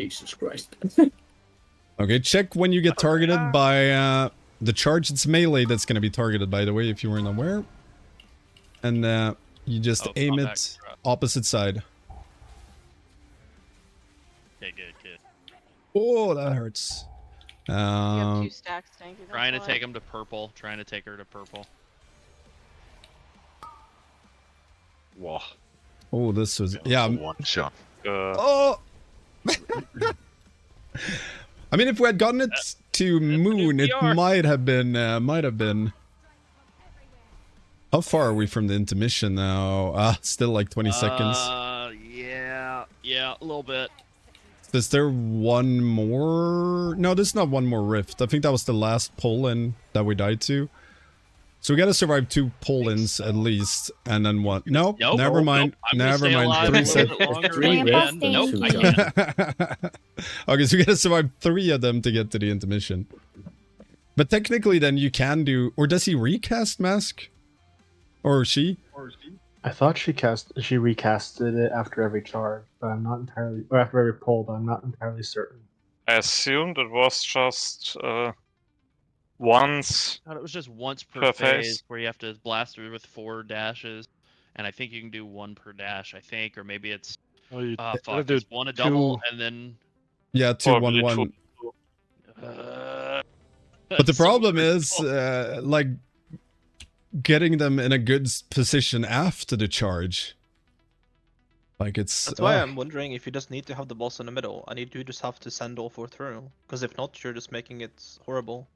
Jesus Christ. Okay, check when you get targeted by the charge. It's melee that's going to be targeted, by the way, if you weren't aware. And you just aim it opposite side. Okay, good. Oh, that hurts. You have 2 stacks, thank you. Trying to take him to purple. Trying to take her to purple. Whoa. Oh, this was one shot. Oh. I mean, if we had gotten it to moon, it might have been. How far are we from the intermission now? Still like 20 seconds. Yeah, a little bit. Is there one more? No, there's not one more rift. I think that was the last pull-in that we died to. So we gotta survive 2 pull-ins at least, and then one. No, never mind. Never mind. 3 sets. Okay, so we gotta survive 3 of them to get to the intermission. But technically, then you can do. Or does he recast mask? Or she? I thought she recasted it after every charge, but I'm not entirely, or after every pull, but I'm not entirely certain. I assumed it was just once. It was just once per per phase phase. where you have to blast her with 4 dashes, and I think you can do 1 per dash. I think, or maybe it's fuck, it's 1 a double and then. Yeah, 2, 1, 1. But the problem is, like, getting them in a good position after the charge. Like, it's... That's why I'm wondering if you just need to have the boss in the middle, and you do just have to send all 4 through. Because if not, you're just making it horrible.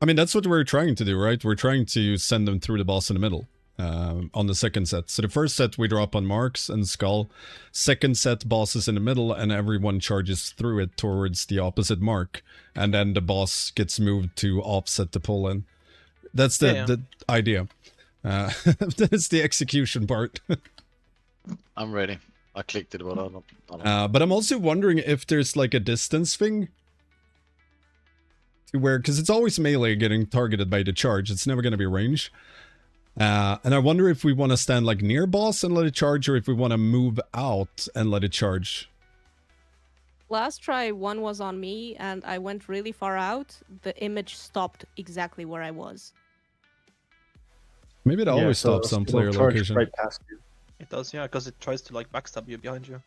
I mean, that's what we're trying to do, right? We're trying to send them through the boss in the middle on the second set. So the first set we drop on marks and skull. Second set, bosses in the middle, and everyone charges through it towards the opposite mark. And then the boss gets moved to offset the pull-in. That's the idea. That's the execution part. I'm ready. I clicked it, but I don't. But I'm also wondering if there's like a distance thing. To where, because it's always melee getting targeted by the charge. It's never going to be range. And I wonder if we want to stand like near boss and let it charge, or if we want to move out and let it charge. Last try, 1 was on me, and I went really far out. The image stopped exactly where I was. Maybe it always stops on player location. Right past you. It does, yeah, because it tries to like backstab you behind you.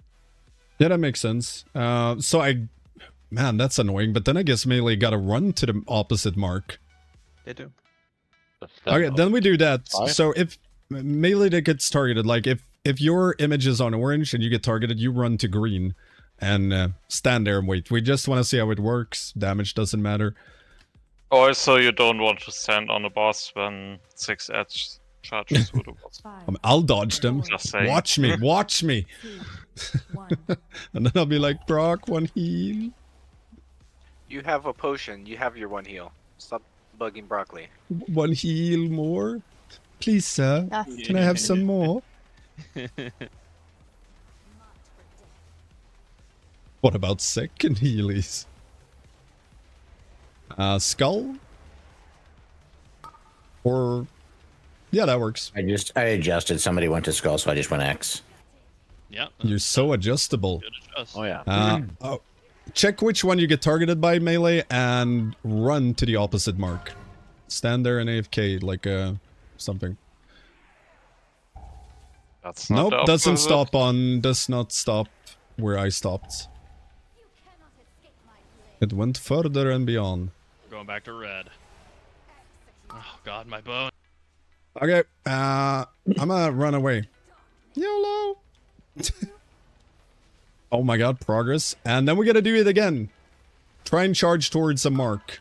Yeah, that makes sense. Man, that's annoying. But then I guess melee got to run to the opposite mark. They do. Okay, then we do that. So if melee that gets targeted, like if your image is on orange and you get targeted, you run to green and stand there and wait. We just want to see how it works. Damage doesn't matter. Also, you don't want to stand on the boss when 6 edge charges through the boss. I'll dodge them. Just saying. Watch me, watch me. And then I'll be like, Brock, 1 heal. You have a potion. You have your 1 heal. Stop bugging Broccoli. 1 heal more? Please, sir. Can I have some more? What about second healies? Skull? Or yeah, that works. I adjusted. Somebody went to skull, so I just went X. Yeah. You're so adjustable. Oh yeah. Check which one you get targeted by melee and run to the opposite mark. Stand there and AFK like something. That's not Nope, the does not stop where I stopped. It went further and beyond. Going back to red. Oh god, my bone. Okay, I'm gonna run away. YOLO! Oh my god, progress. And then we gotta do it again. Try and charge towards a mark.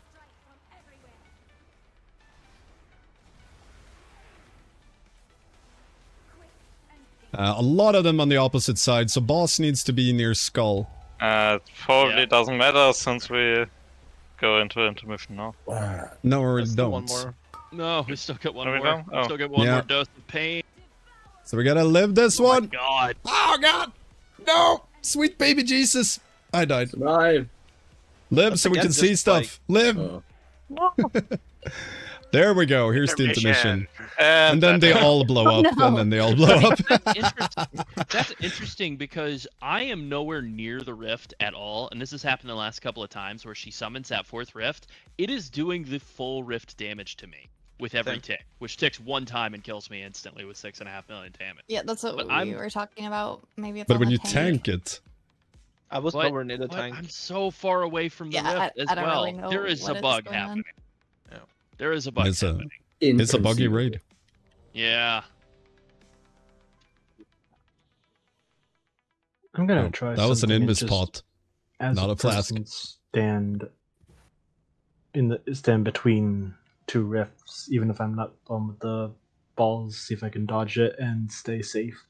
A lot of them on the opposite side, so boss needs to be near skull. It probably doesn't matter since we go into intermission now. No, we don't. One more. No, we still got one we more. don't? We still got one more dose of pain. So we gotta live this one. God. Oh god! No! Sweet baby Jesus! I died. Survive. Live so we can see stuff. Live! There we go. Here's the intermission. And then they all blow up. And then they all blow up. That's interesting because I am nowhere near the rift at all. And this has happened the last couple of times where she summons that 4th rift. It is doing the full rift damage to me with every tick, which ticks one time and kills me instantly with 6.5 million damage. Yeah, that's what we were talking about. Maybe it's But on when the you tank. tank it. I was nowhere near the tank. I'm so far away from the rift as I don't well. really know There is what a is bug going on. happening. There is a bug happening. It's a buggy raid. Yeah. I'm gonna try. That was an something and invis just, pot, as not a flask. person, stand between two rifts, even if I'm not on with the balls. See if I can dodge it and stay safe.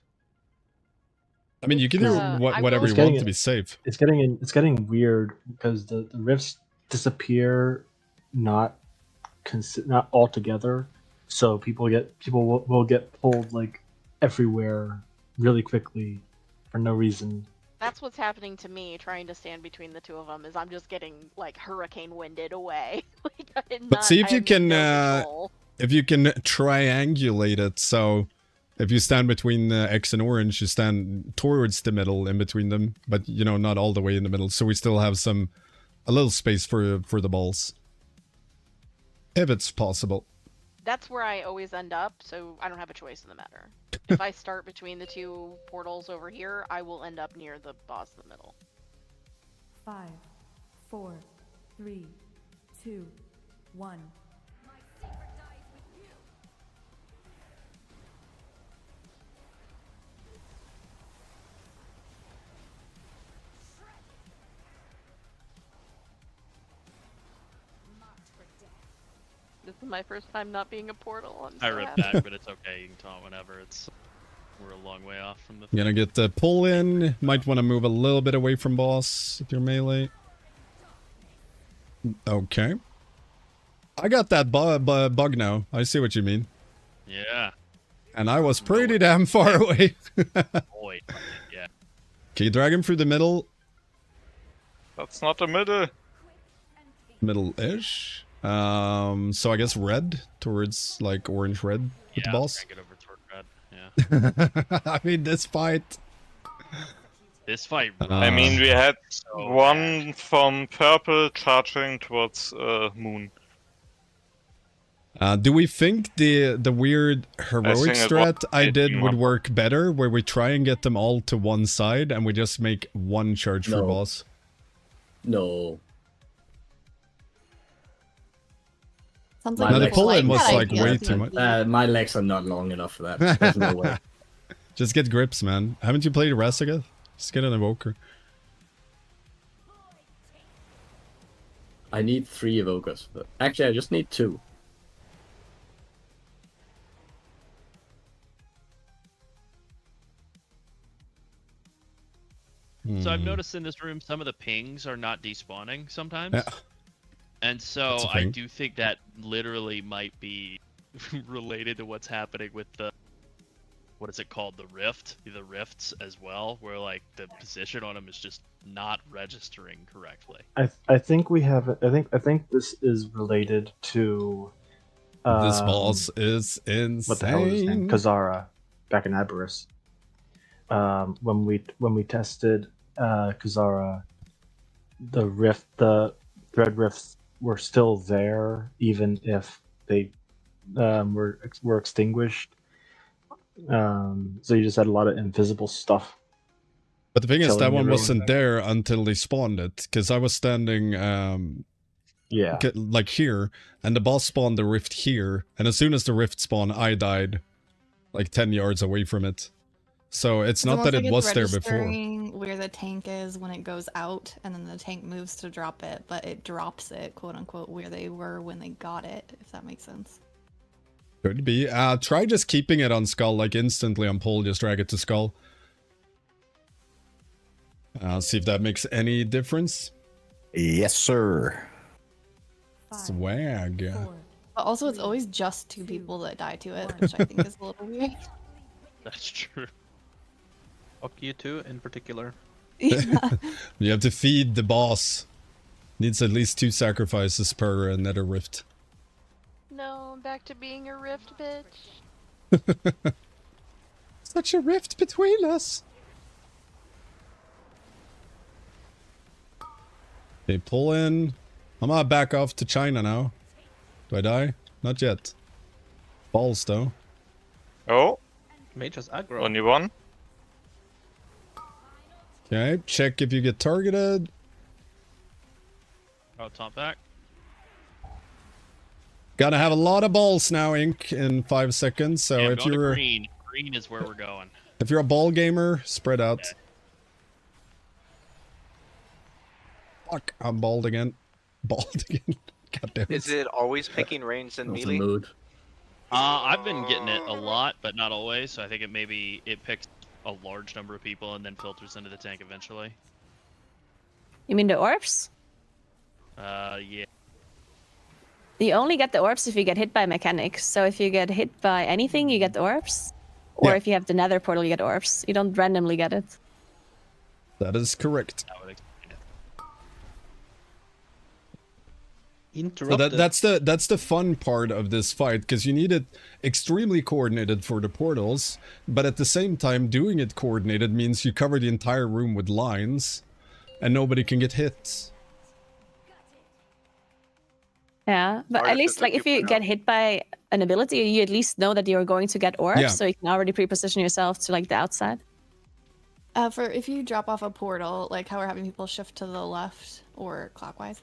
I mean, you can do whatever you want to be safe. It's getting weird because the rifts disappear, not all together. So people will get pulled like everywhere really quickly for no reason. That's what's happening to me trying to stand between the two of them. Is I'm just getting like hurricane winded away. But see if you can triangulate it. So if you stand between X and orange, you stand towards the middle in between them, but you know, not all the way in the middle. So we still have a little space for the balls, if it's possible. That's where I always end up, so I don't have a choice in the matter. If I start between the two portals over here, I will end up near the boss in the middle. 5, 4, 3, 2, 1. This is my first time not being a portal. I ripped back, but it's okay. You can taunt whenever. We're a long way off from the. You're gonna get the pull in. Might want to move a little bit away from boss if you're melee. Okay. I got that bug now. I see what you mean. Yeah. And I was pretty damn far away. Boy, yeah. Okay, drag him through the middle. That's not the middle. Middle-ish. So I guess red towards like orange red with the boss. Get over toward red. Yeah. I mean, this fight. This fight. I mean, we had one from purple charging towards moon. Do we think the weird heroic think it strat I did was- would work better, where we try and get them all to one side and we just make one charge for No. boss? No. Sounds No, the people pull-in was that like idea. way too much. My legs are not long enough for that. There's no way. Just get grips, man. Haven't you played Rasiga? Just get an evoker. I need 3 evokers. But actually, I just need 2. So I've noticed in this room some of the pings are not despawning sometimes. Yeah. And so That's a I thing. do think that literally might be related to what's happening with the what is it called? The rift? The rifts as well, where like the position on them is just not registering correctly. I think we have. I think this is related to This boss is insane. What the hell is his name? Kazara, back in Aberrus. When we tested Kazara, the thread rifts were still there, even if they were extinguished. So you just had a lot of invisible stuff. But the thing is, that one wasn't there until they spawned it, because I was standing, like here, and the boss spawned the rift here, and as soon as the rift spawned, I died, like 10 yards away from it. So it's not that it was there before. Where the tank is when it goes out, and then the tank moves to drop it, but it drops it, quote unquote, where they were when they got it, if that makes sense. Could be. Try just keeping it on Skull, like instantly on pole, just drag it to Skull. See if that makes any difference. Yes, sir. Swag. But also, it's always just 2 people that die to it, which I think is a little weird. That's true. Fuck you too, in particular. Yeah. You have to feed the boss. Needs at least 2 sacrifices per nether rift. No, back to being a rift, bitch. Such a rift between us. Okay, pull in. I'm gonna back off to China now. Do I die? Not yet. Balls though. Oh. Mage's aggro. Only one. Okay, check if you get targeted. Oh, top back. Gotta have a lot of balls now, Ink, in 5 seconds. So yeah, if you're green is where we're going. If you're a ball gamer, spread out. Okay. Fuck, I'm bald again. Bald again. God damn it. Is it always picking ranged and melee? I've been getting it a lot, but not always. So I think it picks a large number of people and then filters into the tank eventually. You mean the orbs? Yeah. You only get the orbs if you get hit by mechanics. So if you get hit by anything, you get the orbs. Or if you have the nether portal, you get orbs. You don't randomly get it. That is correct. That would explain it. So that's the fun part of this fight, because you need it extremely coordinated for the portals, but at the same time doing it coordinated means you cover the entire room with lines and nobody can get hit. Yeah, but at least like if you get hit by an ability, you at least know that you're going to get orbs, so you can already pre-position yourself to like the outside. For if you drop off a portal, like how we're having people shift to the left or clockwise,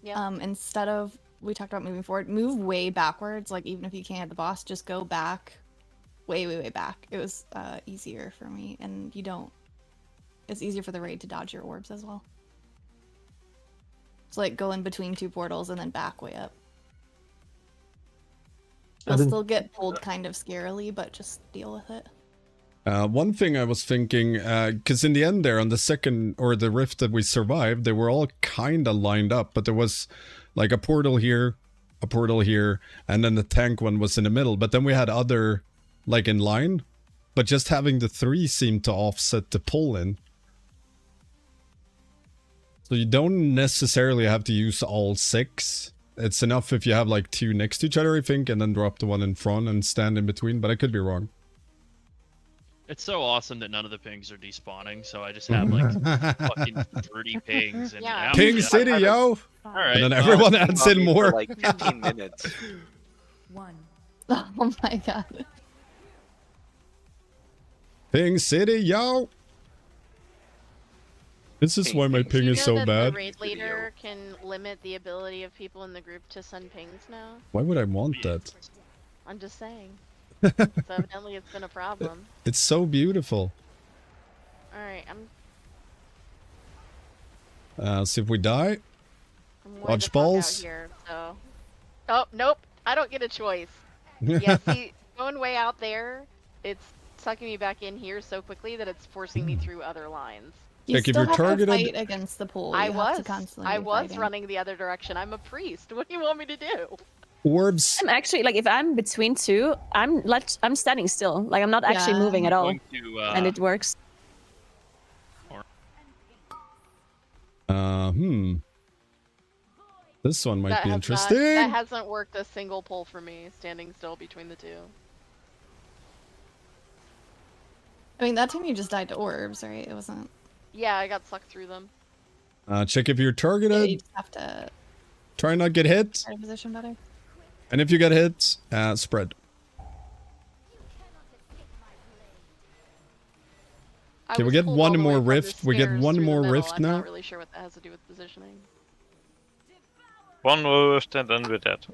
instead of, we talked about moving forward, move way backwards. Like even if you can't hit the boss, just go back, way back. It was easier for me, and it's easier for the raid to dodge your orbs as well. So like go in between 2 portals and then back way up. You'll still get pulled kind of scarily, but just deal with it. One thing I was thinking, because in the end there, on the second, or the rift that we survived, they were all kind of lined up, but there was like a portal here, and then the tank one was in the middle, but then we had other, like in line, but just having the 3 seemed to offset the pull in. So you don't necessarily have to use all 6. It's enough if you have like 2 next to each other, I think, and then drop the one in front and stand in between, but I could be wrong. It's so awesome that none of the pings are despawning, so I just have like fucking 30 pings. And Ping City, yo! Alright. And then everyone adds in more. For like 15 minutes. 1. Oh my god. Ping City, yo! This is why my ping is so bad. The raid leader can limit the ability of people in the group to send pings now. Why would I want that? I'm just saying. So evidently it's been a problem. It's so beautiful. Alright, See if we die. I'm Watch balls. here, so. Oh, nope. I don't get a choice. Yeah, see, going way out there, it's sucking me back in here so quickly that it's forcing me through other lines. You Like, if still you're have targeted- to fight against the pool. I You have to was. constantly I be was fighting. running the other direction. I'm a priest. What do you want me to do? Orbs. I'm actually like, if I'm between 2, I'm standing still. Like I'm not actually moving at all, Going to, and it works. This one might That be has interesting. that hasn't worked a single pull for me, standing still between the two. I mean, that time you just died to orbs, right? It wasn't. Yeah, I got sucked through them. Check if you're Yeah, targeted. you just have to Try not get hit. try to position better. And if you get hit, spread. I Okay, we was get pulled one all the way more from the rift. We get stairs one through the more middle. rift I'm now. not really sure what that has to do with positioning. One more rift and then we're dead.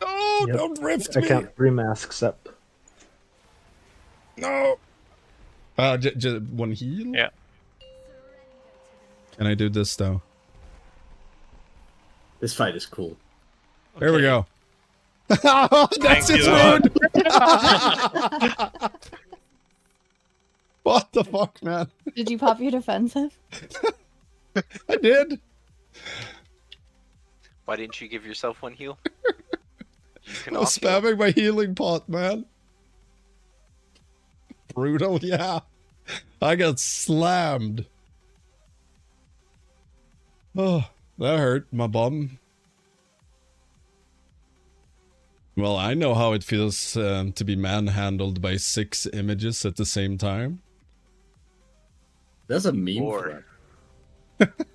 Oh, Yep. don't rift I me. count 3 masks up. No. One heal? Yeah. Can I do this though? This fight is cool. There we go. Oh, that's Thank his you. rune! What the fuck, man? Did you pop your defensive? I did. Why didn't you give yourself 1 heal? You can I was off-heal. spamming my healing pot, man. Brutal, yeah. I got slammed. Oh, that hurt my bum. Well, I know how it feels to be manhandled by 6 images at the same time. There's a meme Or- for that.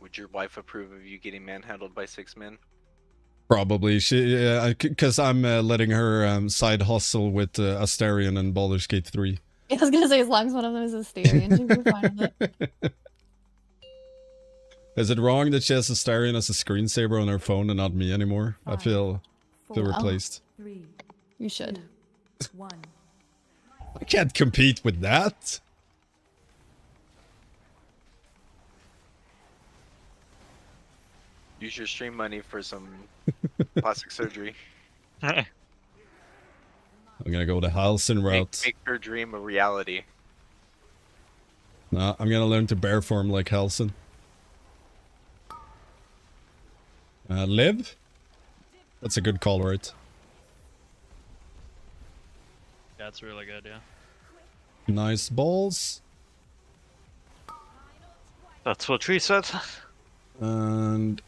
Would your wife approve of you getting manhandled by 6 men? Probably, because I'm letting her side hustle with Astarion and Baldur's Gate 3. I was gonna say, as long as one of them is Astarion, she'd be fine with it. Is it wrong that she has Astarion as a screensaver on her phone and not me anymore? I feel replaced. 3, You should. 1. I can't compete with that. Use your stream money for some plastic surgery. I'm gonna go the Halcyon route. Make her dream a reality. No, I'm gonna learn to bear form like Halcyon. Live? That's a good call, right? That's really good, yeah. Nice balls. That's what she said. And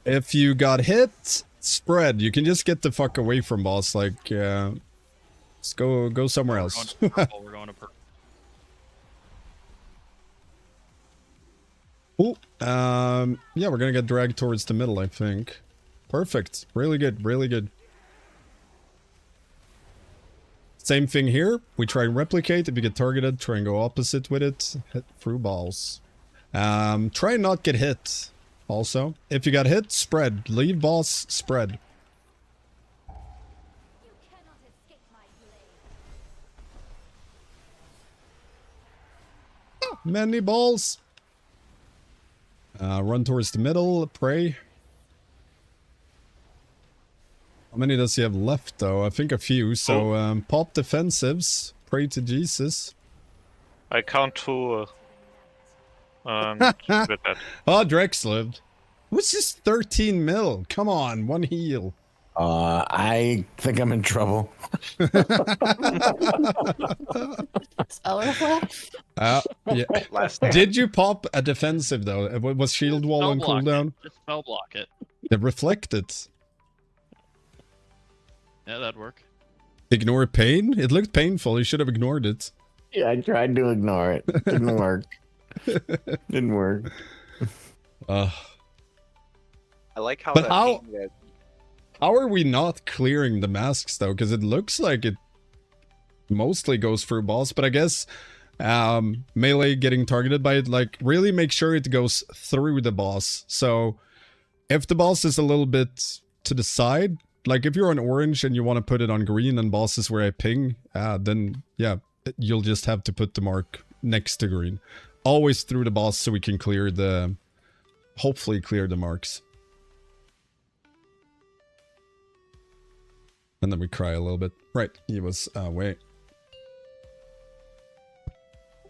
if you got hit, spread. You can just get the fuck away from boss. Like, let's go somewhere else. We're going to purple. Ooh, yeah, we're gonna get dragged towards the middle, I think. Perfect. Really good, really good. Same thing here. We try and replicate. If you get targeted, try and go opposite with it. Hit through balls. Try and not get hit. Also, if you got hit, spread. Leave boss, spread. Many balls. Run towards the middle, pray. How many does he have left, though? I think a few, so pop defensives, pray to Jesus. I count 2. With that. Oh, Drex lived. What's this 13 mil? Come on, 1 heal. I think I'm in trouble. Spell reflect? Yeah. Last Did you pop a defensive, though? Was shield wall on Spell block cooldown? it. Just spell block it. It reflected. Yeah, that'd work. Ignore pain? It looked painful. You should have ignored it. Yeah, I tried to ignore it. Didn't work. Didn't work. I like how But that how- thing that How are we not clearing the masks, though? Because it looks like it mostly goes through boss, but I guess melee getting targeted by it, like, really make sure it goes through the boss. So if the boss is a little bit to the side, like if you're on orange and you want to put it on green and boss is where I ping, then yeah, you'll just have to put the mark next to green. Always through the boss so we can clear the, hopefully clear the marks. And then we cry a little bit. Right, he was away.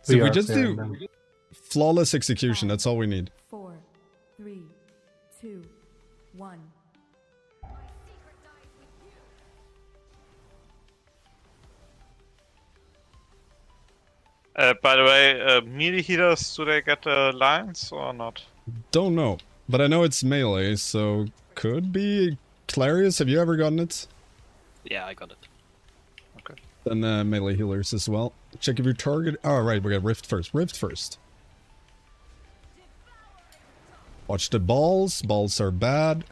So if we just do flawless execution, that's all we need. 4, 3, 2, 1. By the way, melee healers, do they get lines or not? Don't know, but I know it's melee, so could be. Clarius, have you ever gotten it? Yeah, I got it. Okay. Then melee healers as well. Check if your target. Oh, right, we got Rift first. Rift first. Watch the balls. Balls are bad.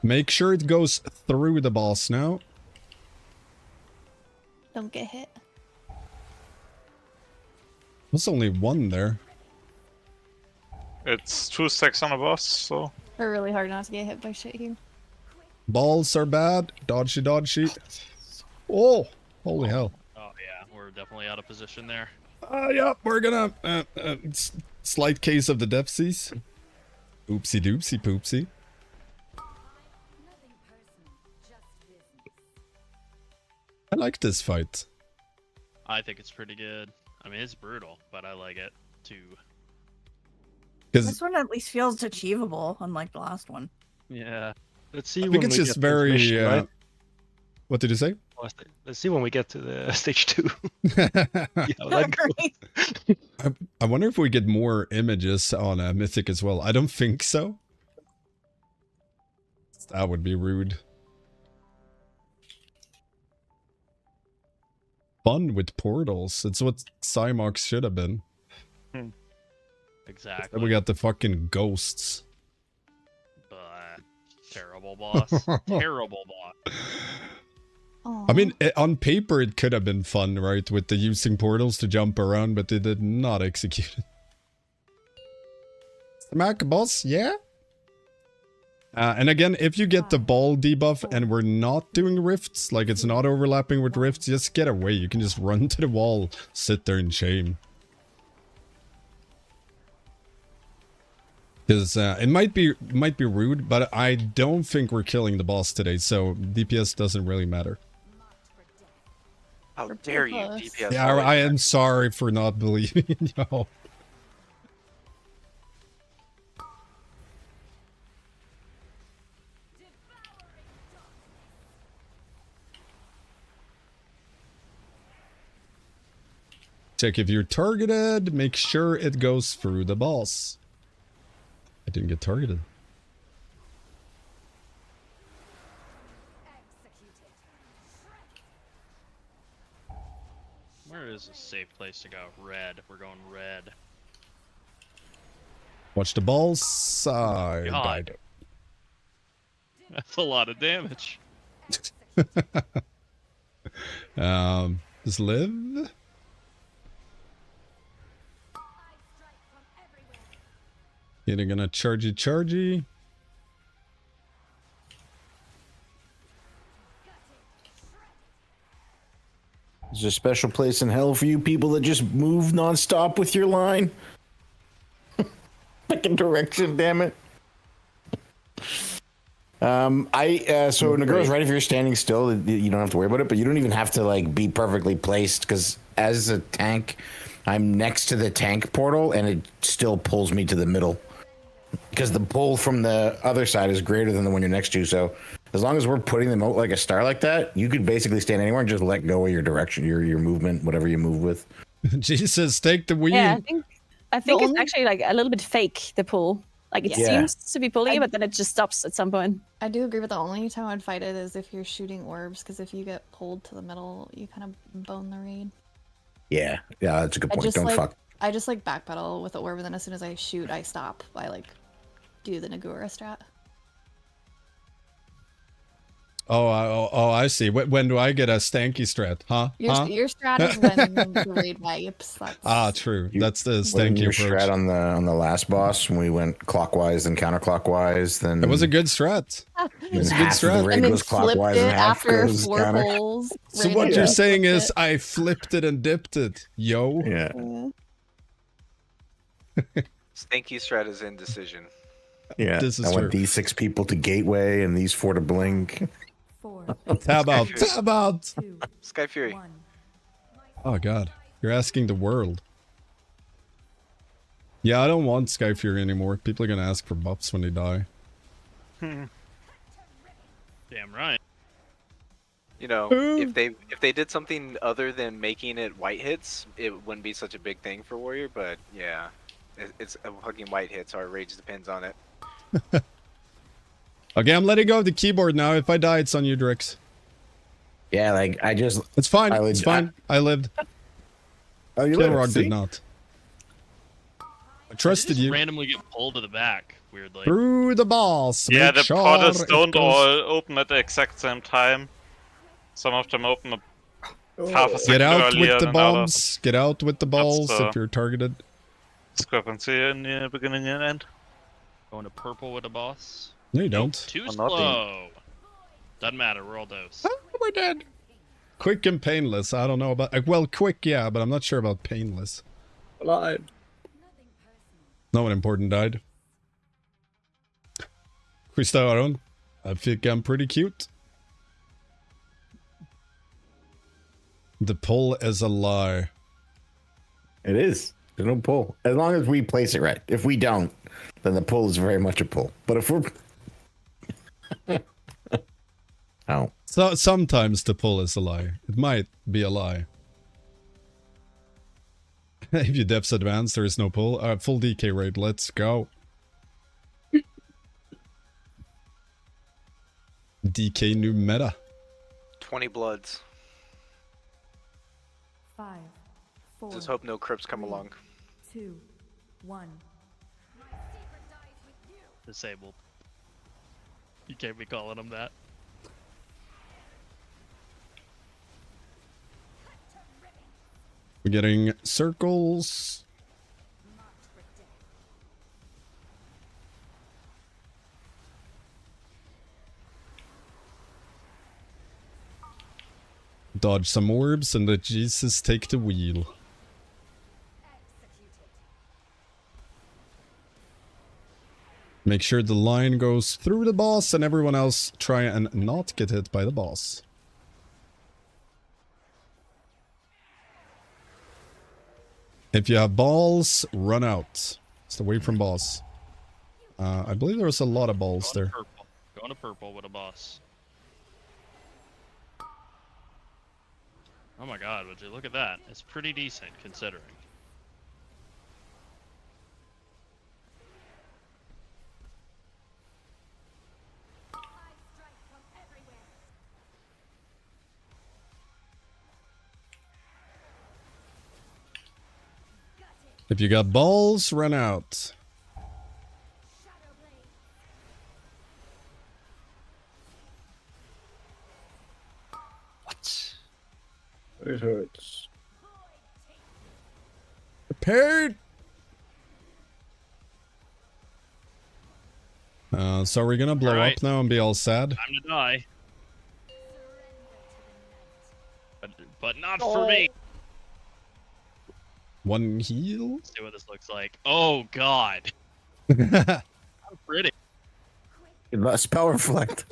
Make sure it goes through the boss now. Don't get hit. There's only one there. It's 2 stacks on the boss, so... They're really hard not to get hit by shit here. Balls are bad. Dodgy, dodgy. Oh, holy hell. Oh yeah, we're definitely out of position there. Yeah, we're gonna... slight case of the depthsies. Oopsie doopsie poopsie. I like this fight. I think it's pretty good. I mean, it's brutal, but I like it too. This one at least feels achievable, unlike the last one. Yeah. Let's see. I think it's just very... right? What did you say? Let's see when we get to the stage 2. I wonder if we get more images on Mythic as well. I don't think so. That would be rude. Fun with portals. It's what Cymox should have been. Exactly. Then we got the fucking ghosts. Terrible boss. Terrible boss. I mean, on paper it could have been fun, right? With the using portals to jump around, but they did not execute it. Smack boss, yeah? And again, if you get the ball debuff and we're not doing rifts, like it's not overlapping with rifts, just get away. You can just run to the wall, sit there in shame. Because it might be rude, but I don't think we're killing the boss today, so DPS doesn't really matter. How dare you, DPS? Yeah, I am sorry for not believing in y'all. Check if you're targeted, make sure it goes through the boss. I didn't get targeted. Where is a safe place to go? Red. We're going red. Watch the balls. I died. That's a lot of damage. Just live. Either gonna chargey. There's a special place in hell for you people that just move non-stop with your line. Fucking direction, damn it. So Nagura's right, if you're standing still, you don't have to worry about it, but you don't even have to like be perfectly placed, because as a tank, I'm next to the tank portal and it still pulls me to the middle. Because the pull from the other side is greater than the one you're next to, so as long as we're putting them out like a star like that, you could basically stand anywhere and just let go of your direction, your movement, whatever you move with. Jesus, take the wheel. Yeah, I think it's actually like a little bit fake, the pull. Like it seems to be pulling, but then it just stops at some point. I do agree, but the only time I'd fight it is if you're shooting orbs, because if you get pulled to the middle, you kind of bone the raid. Yeah, that's a good point. Don't fuck. I just like backpedal with the orb, and then as soon as I shoot, I stop. I like do the Nagura strat. Oh, I see. When do I get a stanky strat? Huh? Your strat is when the raid wipes. True. That's the stanky approach. Strat on the last boss when we went clockwise and counterclockwise. Then it was a good strat. It was a good strat. The raid goes clockwise and half goes counter. Holes, so what you're saying is I flipped it and dipped it, yo. Yeah. Stanky strat is indecision. Yeah. I went these 6 people to gateway and these 4 to blink. 4. Tab out. Sky Fury. 1. Oh god, you're asking the world. Yeah, I don't want Sky Fury anymore. People are gonna ask for buffs when they die. Damn right. You know, if they did something other than making it white hits, it wouldn't be such a big thing for Warrior. But yeah, it's fucking white hits. Our rage depends on it. Okay, I'm letting go of the keyboard now. If I die, it's on you, Drix. Yeah, like It's fine. It's fine. I lived. Oh, you lived. Kilrog did not. I trusted you. Randomly get pulled to the back. Weirdly. Through the balls. Yeah, Make the sure portals it don't goes- all open at the exact same time. Some of them open half a second Get out earlier with the than bombs. others. Get out with the balls the- if you're targeted. Discrepancy in the beginning and end. Going to purple with a boss. No, you don't. Too I'm not slow. Doesn't matter. We're all dosed. Oh, we're dead. Quick and painless. I don't know about... Well, quick, yeah, but I'm not sure about painless. Alive. No one important died. Krista Aron. I think I'm pretty cute. The pull is a lie. It is. There's no pull. As long as we place it right. If we don't, then the pull is very much a pull. But if we're... Oh. So sometimes the pull is a lie. It might be a lie. If you depths advance, there is no pull. Full DK raid. Let's go. DK new meta. 20 bloods. 5, 4. Just hope no crypts come along. 2, 1. Disabled. You can't be calling them that. We're getting circles. Dodge some orbs and let Jesus take the wheel. Make sure the line goes through the boss and everyone else try and not get hit by the boss. If you have balls, run out. Stay away from boss. I believe there was a lot of balls there. Purple. Going to purple with a boss. Oh my god, would you look at that? It's pretty decent considering. If you got balls, run out. What? It hurts. Prepared. So we're gonna blow up now and be all sad. Time to die. But not for me. One heal. Let's see what this looks like. Oh god. How pretty. Spell reflect.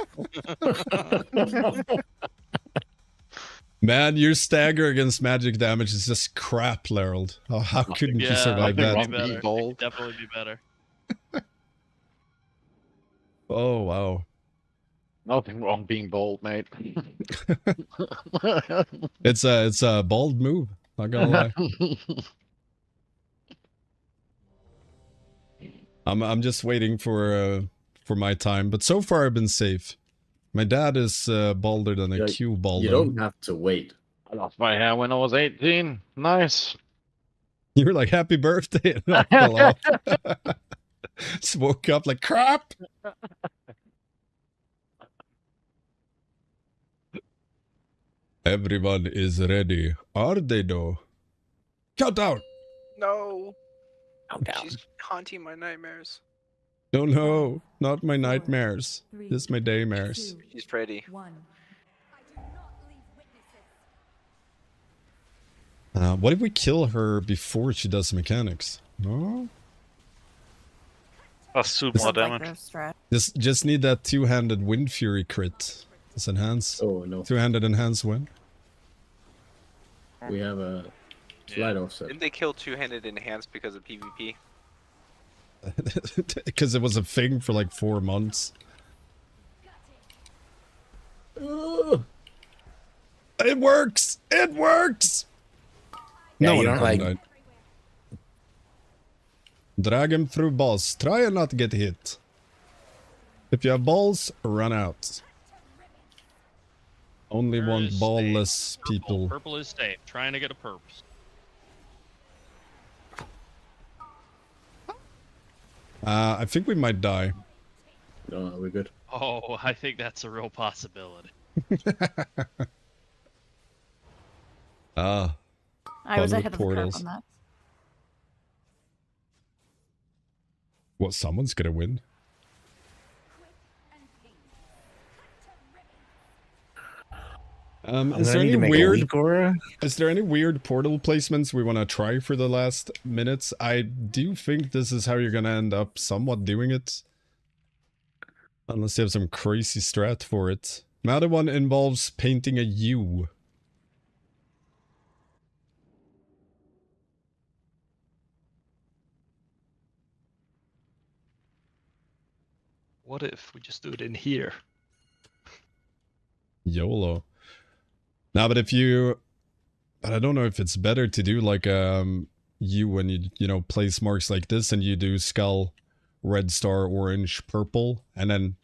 Man, your stagger against magic damage is just crap, Lerald. Oh, how couldn't you survive that? Definitely be better. Oh, wow. Nothing wrong being bold, mate. It's a bold move, not gonna lie. I'm just waiting for my time, but so far I've been safe. My dad is balder than a Q balder. You don't have to wait. I lost my hair when I was 18. Nice. You were like, happy birthday, and I fell off. Just woke up like, crap! Everyone is ready. Are they though? Countdown! No. She's haunting my nightmares. No, no, not my nightmares. Just my daymares. She's pretty. What if we kill her before she does mechanics? No? That's 2 more damage. Just need that two-handed Wind Fury crit. It's enhance. Oh no. Two-handed enhance win. We have a slight offset. Didn't they kill two-handed enhance because of PvP? Because it was a thing for like 4 months. It works! It works! Yeah, No you one don't can like. die. Drag him through boss. Try and not get hit. If you have balls, run out. Only Where want is ballless safe? people. Purple is safe. Trying to get a perp. I think we might die. No, we're good. Oh, I think that's a real possibility. Ah. I was fun with ahead of the portals. curve on that. What, someone's gonna win? Is there any weird is there any weird portal placements we want to try for the last minutes? I do think this is how you're gonna end up somewhat doing it. Unless you have some crazy strat for it. Another one involves painting a U. What if we just do it in here? YOLO. Now, but if you... But I don't know if it's better to do like U when you know, place marks like this and you do skull, red star, orange, purple, and then...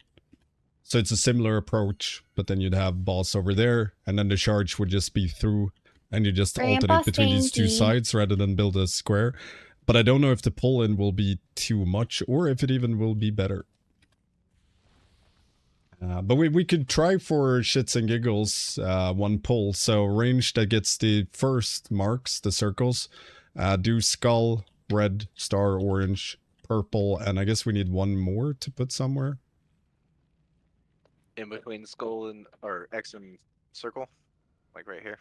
So it's a similar approach, but then you'd have boss over there, and then the charge would just be through, and you just alternate between these two sides rather than build a square. But I don't know if the pull-in will be too much, or if it even will be better. But we could try for shits and giggles one pull. So range that gets the first marks, the circles, do skull, red, star, orange, purple, and I guess we need one more to put somewhere. In between skull and or X and circle, like right here.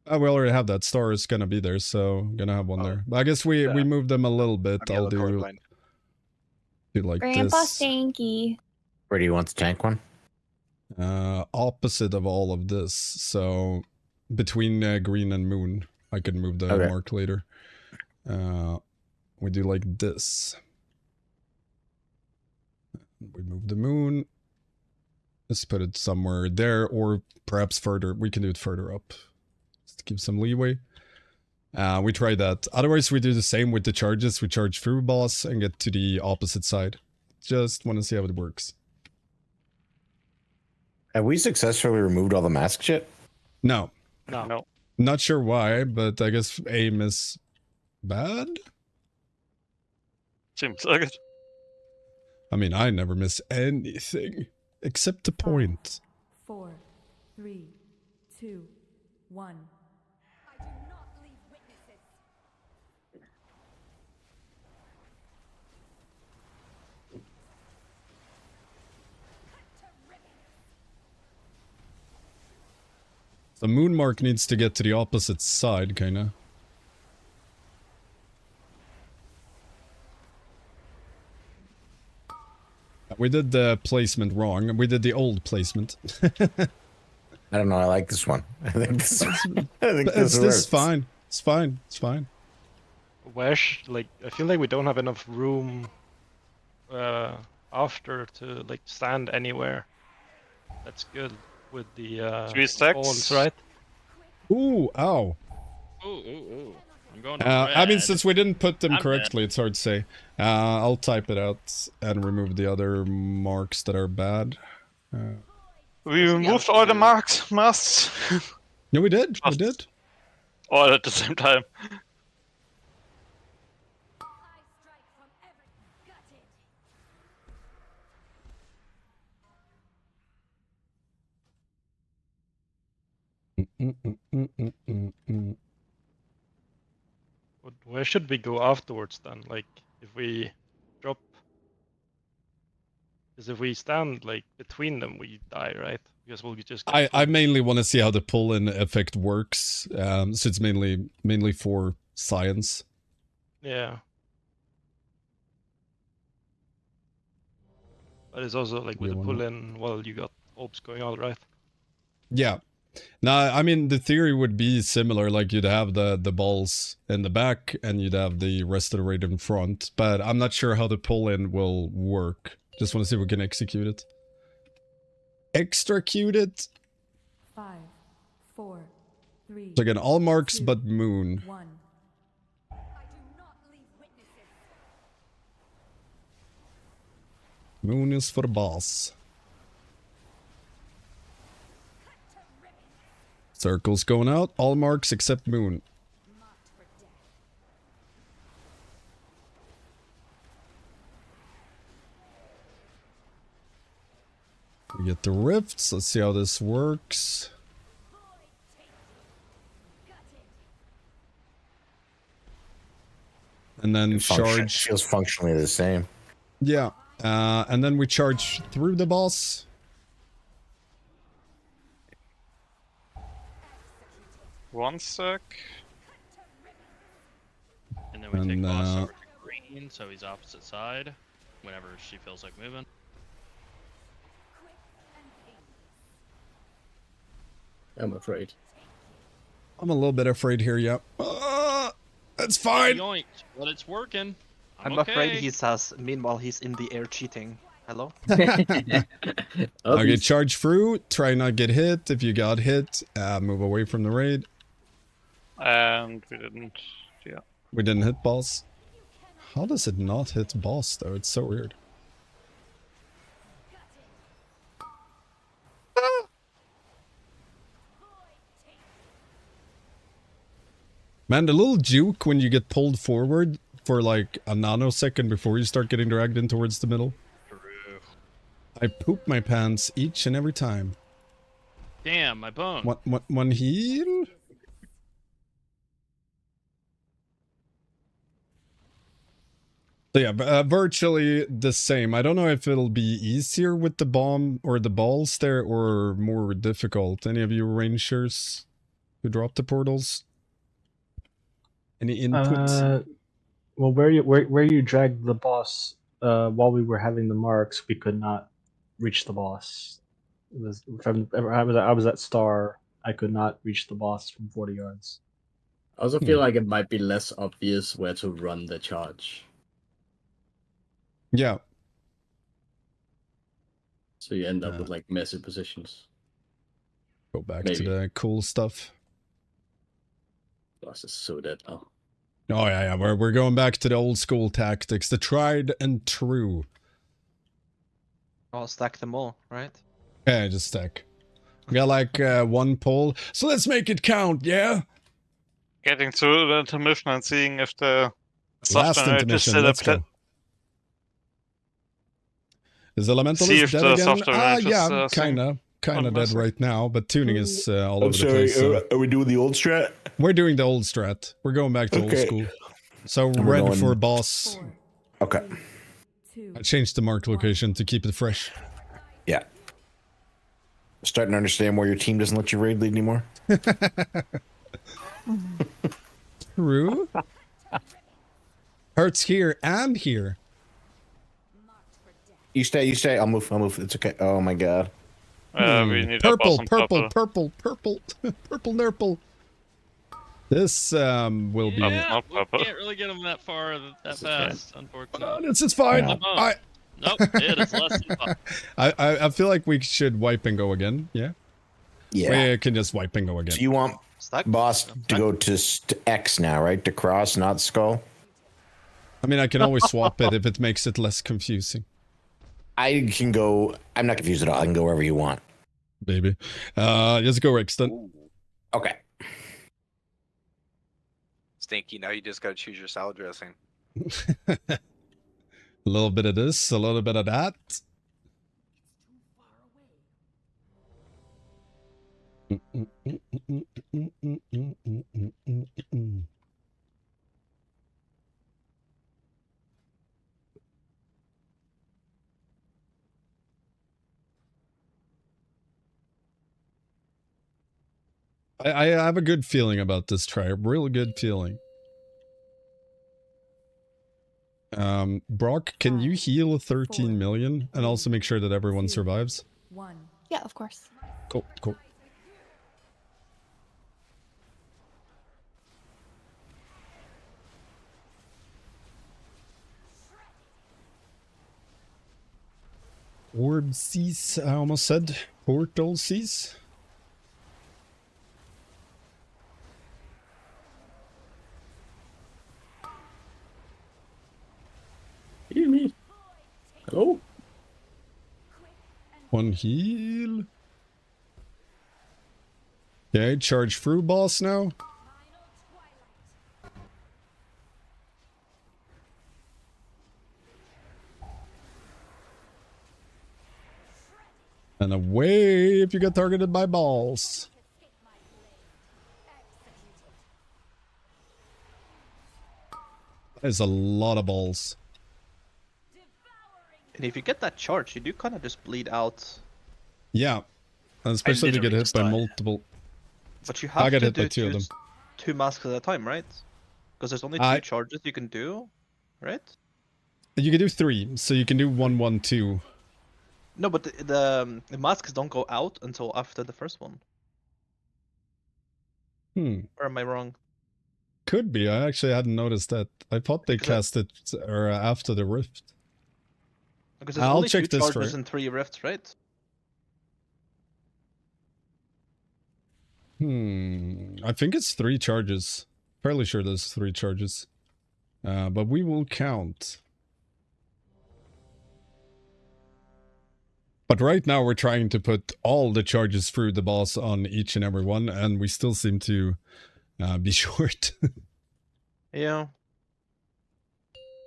We already have that. Star is gonna be there, so I'm gonna have one there. But I guess we move them a little bit. I'll do like Grandpa this. Stanky. Where do you want the tank one? Opposite of all of this. So between green and moon, I can move the Okay. mark later. We do like this. We move the moon. Let's put it somewhere there, or perhaps further. We can do it further up. Just to give some leeway. We try that. Otherwise, we do the same with the charges. We charge through boss and get to the opposite side. Just want to see how it works. Have we successfully removed all the mask shit? No. No. Not sure why, but I guess aim is bad? Seems like it. I mean, I never miss anything. Except the point. 4, 3, 2, 1. The moon mark needs to get to the opposite side, kinda. We did the placement wrong. We did the old placement. I don't know. I like this one. I think this. I think this This works. is fine. It's fine. It's fine. Where like I feel like we don't have enough room after to like stand anywhere. That's good with the 3 stacks. balls, right? Ooh, ow. Ooh. I'm going to I mean, red. since we didn't put them I'm correctly, it's hard to say. I'll type it out and remove the other marks that are bad. We removed all the masks. No, we did. We did. All at the same time. Where should we go afterwards then? Like if we drop, because if we stand like between them, we die, right? Because we'll just. I mainly want to see how the pull-in effect works. So it's mainly for science. Yeah. But it's also like with the pull-in, well, you got orbs going out, right? Yeah. Now, I mean, the theory would be similar, like you'd have the balls in the back and you'd have the rest of the raid in front, but I'm not sure how the pull-in will work. Just want to see if we can execute it. Extracute it? 5, 4, 3. So again, all marks but moon. 1. Moon is for boss. Circles going out. All marks except moon. We get the rifts. Let's see how this works. And then charge. Feels functionally the same. Yeah. And then we charge through the boss. One sec. And then we take boss over to green, so he's opposite side whenever she feels like moving. I'm afraid. I'm a little bit afraid here, yep. That's fine. Yoink, but it's working. I'm afraid he says, meanwhile he's in the air cheating. Hello? Okay, charge through. Try not get hit. If you got hit, move away from the raid. And we didn't, yeah. We didn't hit boss. How does it not hit boss, though? It's so weird. Man, the little juke when you get pulled forward for like a nanosecond before you start getting dragged in towards the middle. True. I poop my pants each and every time. Damn, my bone. One heal? So yeah, virtually the same. I don't know if it'll be easier with the bomb or the balls there or more difficult. Any of you rangers who dropped the portals? Any inputs? Well, where you dragged the boss while we were having the marks, we could not reach the boss. It was I was at star. I could not reach the boss from 40 yards. I also feel like it might be less obvious where to run the charge. Yeah. So you end up with like messy positions. Go back to the cool stuff. Boss is so dead now. Oh yeah, we're going back to the old school tactics, the tried and true. I'll stack them all, right? Yeah, just stack. We got like one pole, so let's make it count, yeah? Getting through the intermission and seeing if the Last software is intermission, still let's go. Is Elementalist dead again? Yeah, kinda dead right now, but tuning is all over the place. So. Are we doing the old strat? We're doing the old strat. We're going back to old school. So red for boss. Okay. I changed the mark location to keep it fresh. Yeah. Starting to understand why your team doesn't let you raid lead anymore. True. Hurts here and here. You stay. I'll move. It's okay. Oh my god. We need purple, a purple, nurple. This will be. Yeah, we can't really get him that far that fast, unfortunately. This is fine. Nope, it is less than 5. I feel like we should wipe and go again. Yeah. Yeah. We can just wipe and go again. So you want boss to go to X now, right? To cross, not skull. I mean, I can always swap it if it makes it less confusing. I can go. I'm not confused at all. I can go wherever you want. Baby. Just go Rex then. Okay. Stinky, now you just gotta choose your salad dressing. A little bit of this, a little bit of that. I have a good feeling about this try. A real good feeling. Brock, can you heal 13 million and also make sure that everyone survives? 1. Yeah, of course. Cool. Orb seas, I almost said. Portal seas. Oh. One heal. Okay, charge through boss now. And away if you get targeted by balls. There's a lot of balls. And if you get that charge, you do kind of just bleed out. Yeah, and especially if you get hit by multiple. But you have I got to hit by do two of them. two masks at a time, right? Because there's only two charges you can do, right? You can do 3, so you can do 1, 1, 2. No, but the masks don't go out until after the first one. Or am I wrong? Could be. I actually hadn't noticed that. I thought they cast it after the rift. Because there's I'll only check two this charges for and 3 rifts, right? I think it's 3 charges. Fairly sure there's 3 charges. But we will count. But right now we're trying to put all the charges through the boss on each and every one, and we still seem to be short. Yeah.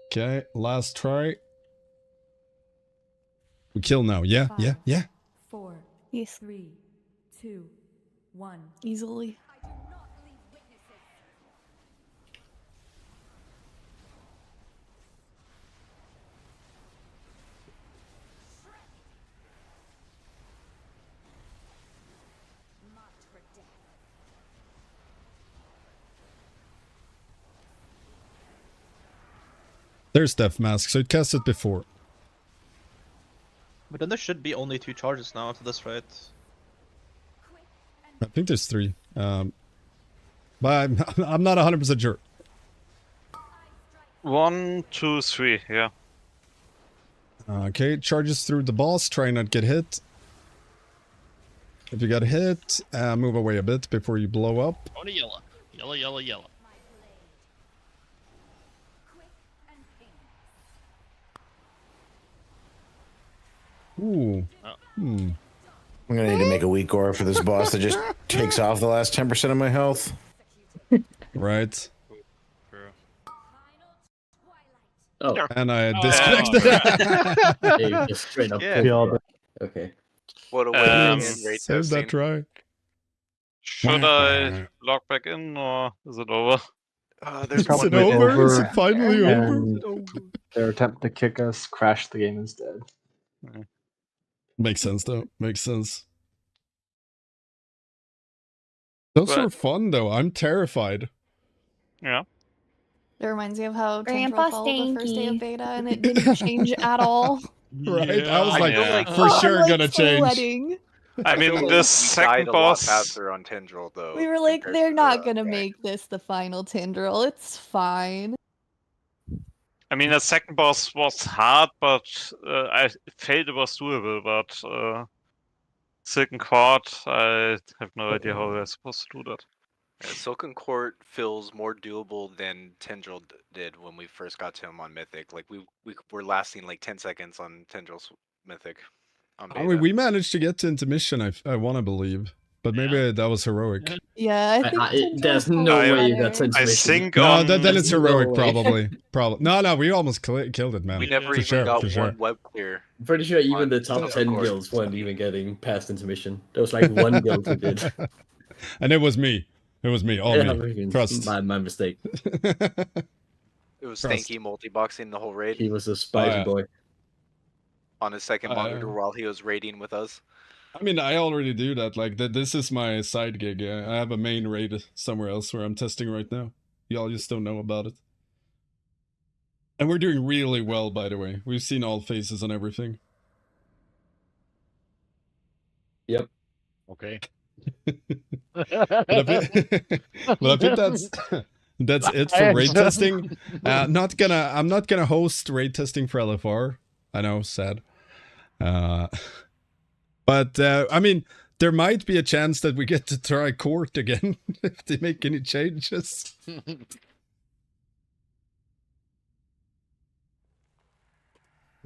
Okay, last try. We kill now. Yeah, yeah, yeah. 4, Yes. 3, 2, 1. Easily. There's Death Mask, so it cast it before. But then there should be only 2 charges now after this, right? I think there's 3. But I'm not 100% sure. 1, 2, 3, yeah. Okay, charges through the boss, try not get hit. If you got hit, move away a bit before you blow up. On a yellow. Yellow, yellow, yellow. Ooh. I'm gonna need to make a weak aura for this boss that just takes off the last 10% of my health. Right. Oh. And I disconnected. Hey, just straight up. Yeah. Pull. Okay. What a way to end raid Save that testing. try. Should I log back in or is it over? There's Is it over? Is it finally over? and their attempt to kick us crashed the game instead. Makes sense though. Makes sense. Those But- were fun though. I'm terrified. Yeah. It reminds me of how Grandpa Tendril followed the first day of Stanky. beta and it didn't change at all. Right? I was Yeah. like, I feel like- for sure I'm, gonna change. sweating. I mean, feel like this we died second a boss. lot faster on Tendril, though. We were like, compared they're to not the gonna rank. make this the final Tendril. It's fine. I mean, the second boss was hard, but I felt it was doable. But Silken Cord, I have no idea how they're supposed to do that. Yeah, Silken Court feels more doable than Tendril did when we first got to him on Mythic. Like we were lasting like 10 seconds on Tendril's Mythic. On I mean, we managed to get to intermission, I want to believe. But maybe that was heroic. Yeah, I think Tendril's there's no probably way you better. got to I intermission. think No, on then it's no heroic, way. probably. No, we almost killed it, man. We never for even sure, got for one sure. web clear. I'm pretty sure even on the top Silken 10 Court. guilds weren't even getting past intermission. There was like one guild who did. And it was me. It was me. All Yeah, me. Trust. My mistake. It was Trust. Stanky multi-boxing the whole raid He was a spicy yeah. boy. on his second monitor while he was raiding with us. I mean, I already do that. Like, this is my side gig. I have a main raid somewhere else where I'm testing right now. Y'all just don't know about it. And we're doing really well, by the way. We've seen all phases and everything. Yep. Okay. But I think that's it for raid testing. I'm not gonna host raid testing for LFR. I know, sad. But I mean, there might be a chance that we get to try court again if they make any changes.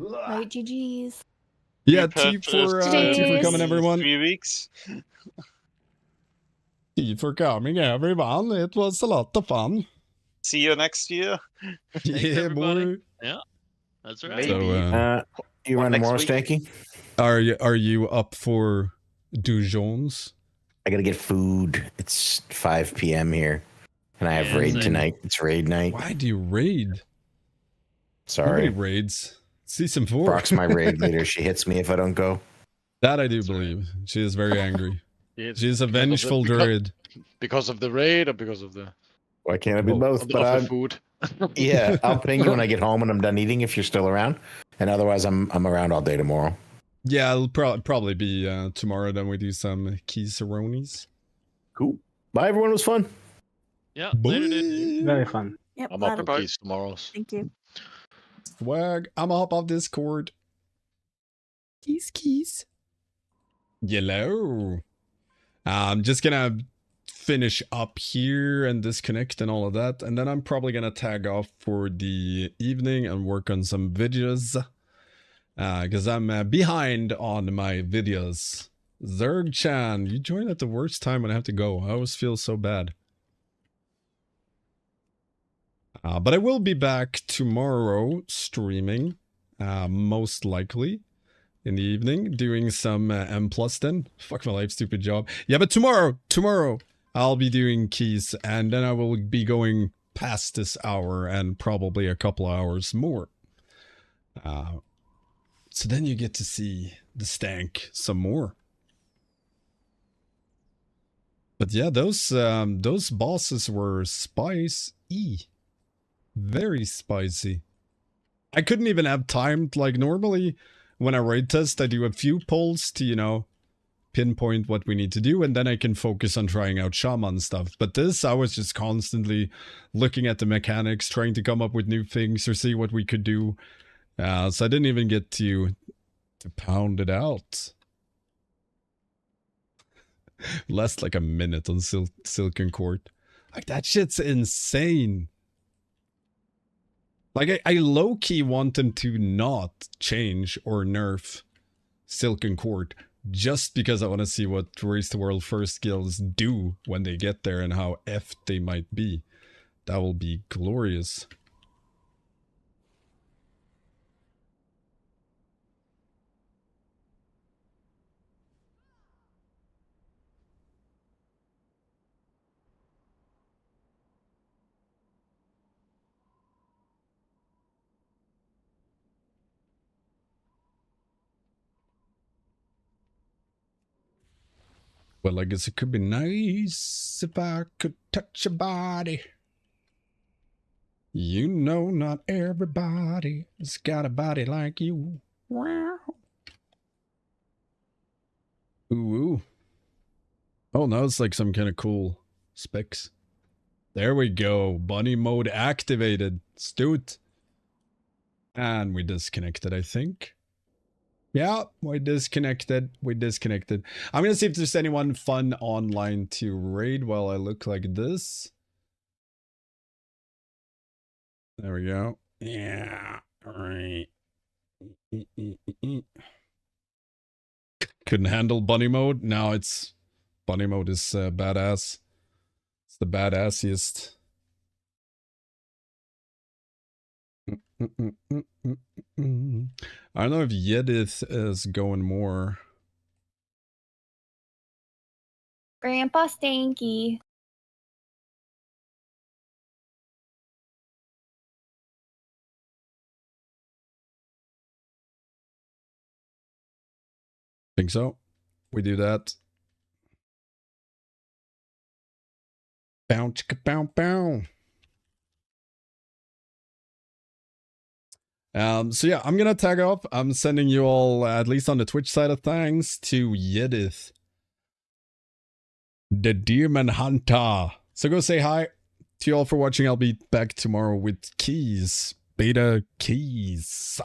Right, GG's. Yeah, You tea for purchased, coming, everyone. 3 weeks. Tea for coming, everyone. It was a lot of fun. See you next year. Yeah, boy. Yeah, that's right. Maybe. So, you Or run next tomorrow, week. Stanky? Are you up for Dujons? I gotta get food. It's 5 p.m. here, and I have Yeah, raid same. tonight. It's raid night. Why do you raid? Sorry. Nobody raids. Season 4. Brock's my raid leader. She hits me if I don't go. That I do believe. She is very angry. Yes, She is a because of the- vengeful because- druid. Because of the raid or because of the Why can't I be Oh, both? of But the I'm food? yeah. I'll ping you when I get home and I'm done eating if you're still around, and otherwise I'm around all day tomorrow. Yeah, it'll probably be tomorrow. Then we do some keys-a-ronies. Cool. Bye, everyone. It was fun. Yeah, Boy. later, dude. Very fun. Yep. I'm up for that'll- keys tomorrow. Thank you. Swag. I'm up off Discord. Keys. Yellow. I'm just gonna finish up here and disconnect and all of that, and then I'm probably gonna tag off for the evening and work on some videos. Because I'm behind on my videos. Zerg-chan, you joined at the worst time when I have to go. I always feel so bad. But I will be back tomorrow streaming, most likely in the evening, doing some M+ then. Fuck my life, stupid job. Yeah, but tomorrow, I'll be doing keys, and then I will be going past this hour and probably a couple of hours more. So then you get to see the stank some more. But yeah, those bosses were spicy. Very spicy. I couldn't even have time, like normally when I raid test, I do a few polls to, you know, pinpoint what we need to do, and then I can focus on trying out shaman stuff. But this, I was just constantly looking at the mechanics, trying to come up with new things or see what we could do. So I didn't even get to pound it out. Less like a minute on Silken Court. Like, that shit's insane. Like, I low-key want them to not change or nerf Silken Court just because I want to see what Race the World First guilds do when they get there and how effed they might be. That will be glorious. Well, I guess it could be nice if I could touch your body. You know, not everybody has got a body like you. Wow. Ooh. Oh, now it's like some kind of cool specs. There we go. Bunny mode activated. Stoot. And we disconnected, I think. Yeah, we disconnected. I'm gonna see if there's anyone fun online to raid while I look like this. There we go. Yeah. Alright. Couldn't handle bunny mode. Now it's bunny mode is badass. It's the badassiest. I don't know if Yedith is going more. Grandpa Stanky. Think so. We do that. Bow chicka bow bow. So yeah, I'm gonna tag off. I'm sending you all, at least on the Twitch side of things, to Yedith, the Demon Hunter. So go say hi to you all for watching. I'll be back tomorrow with keys, beta keys.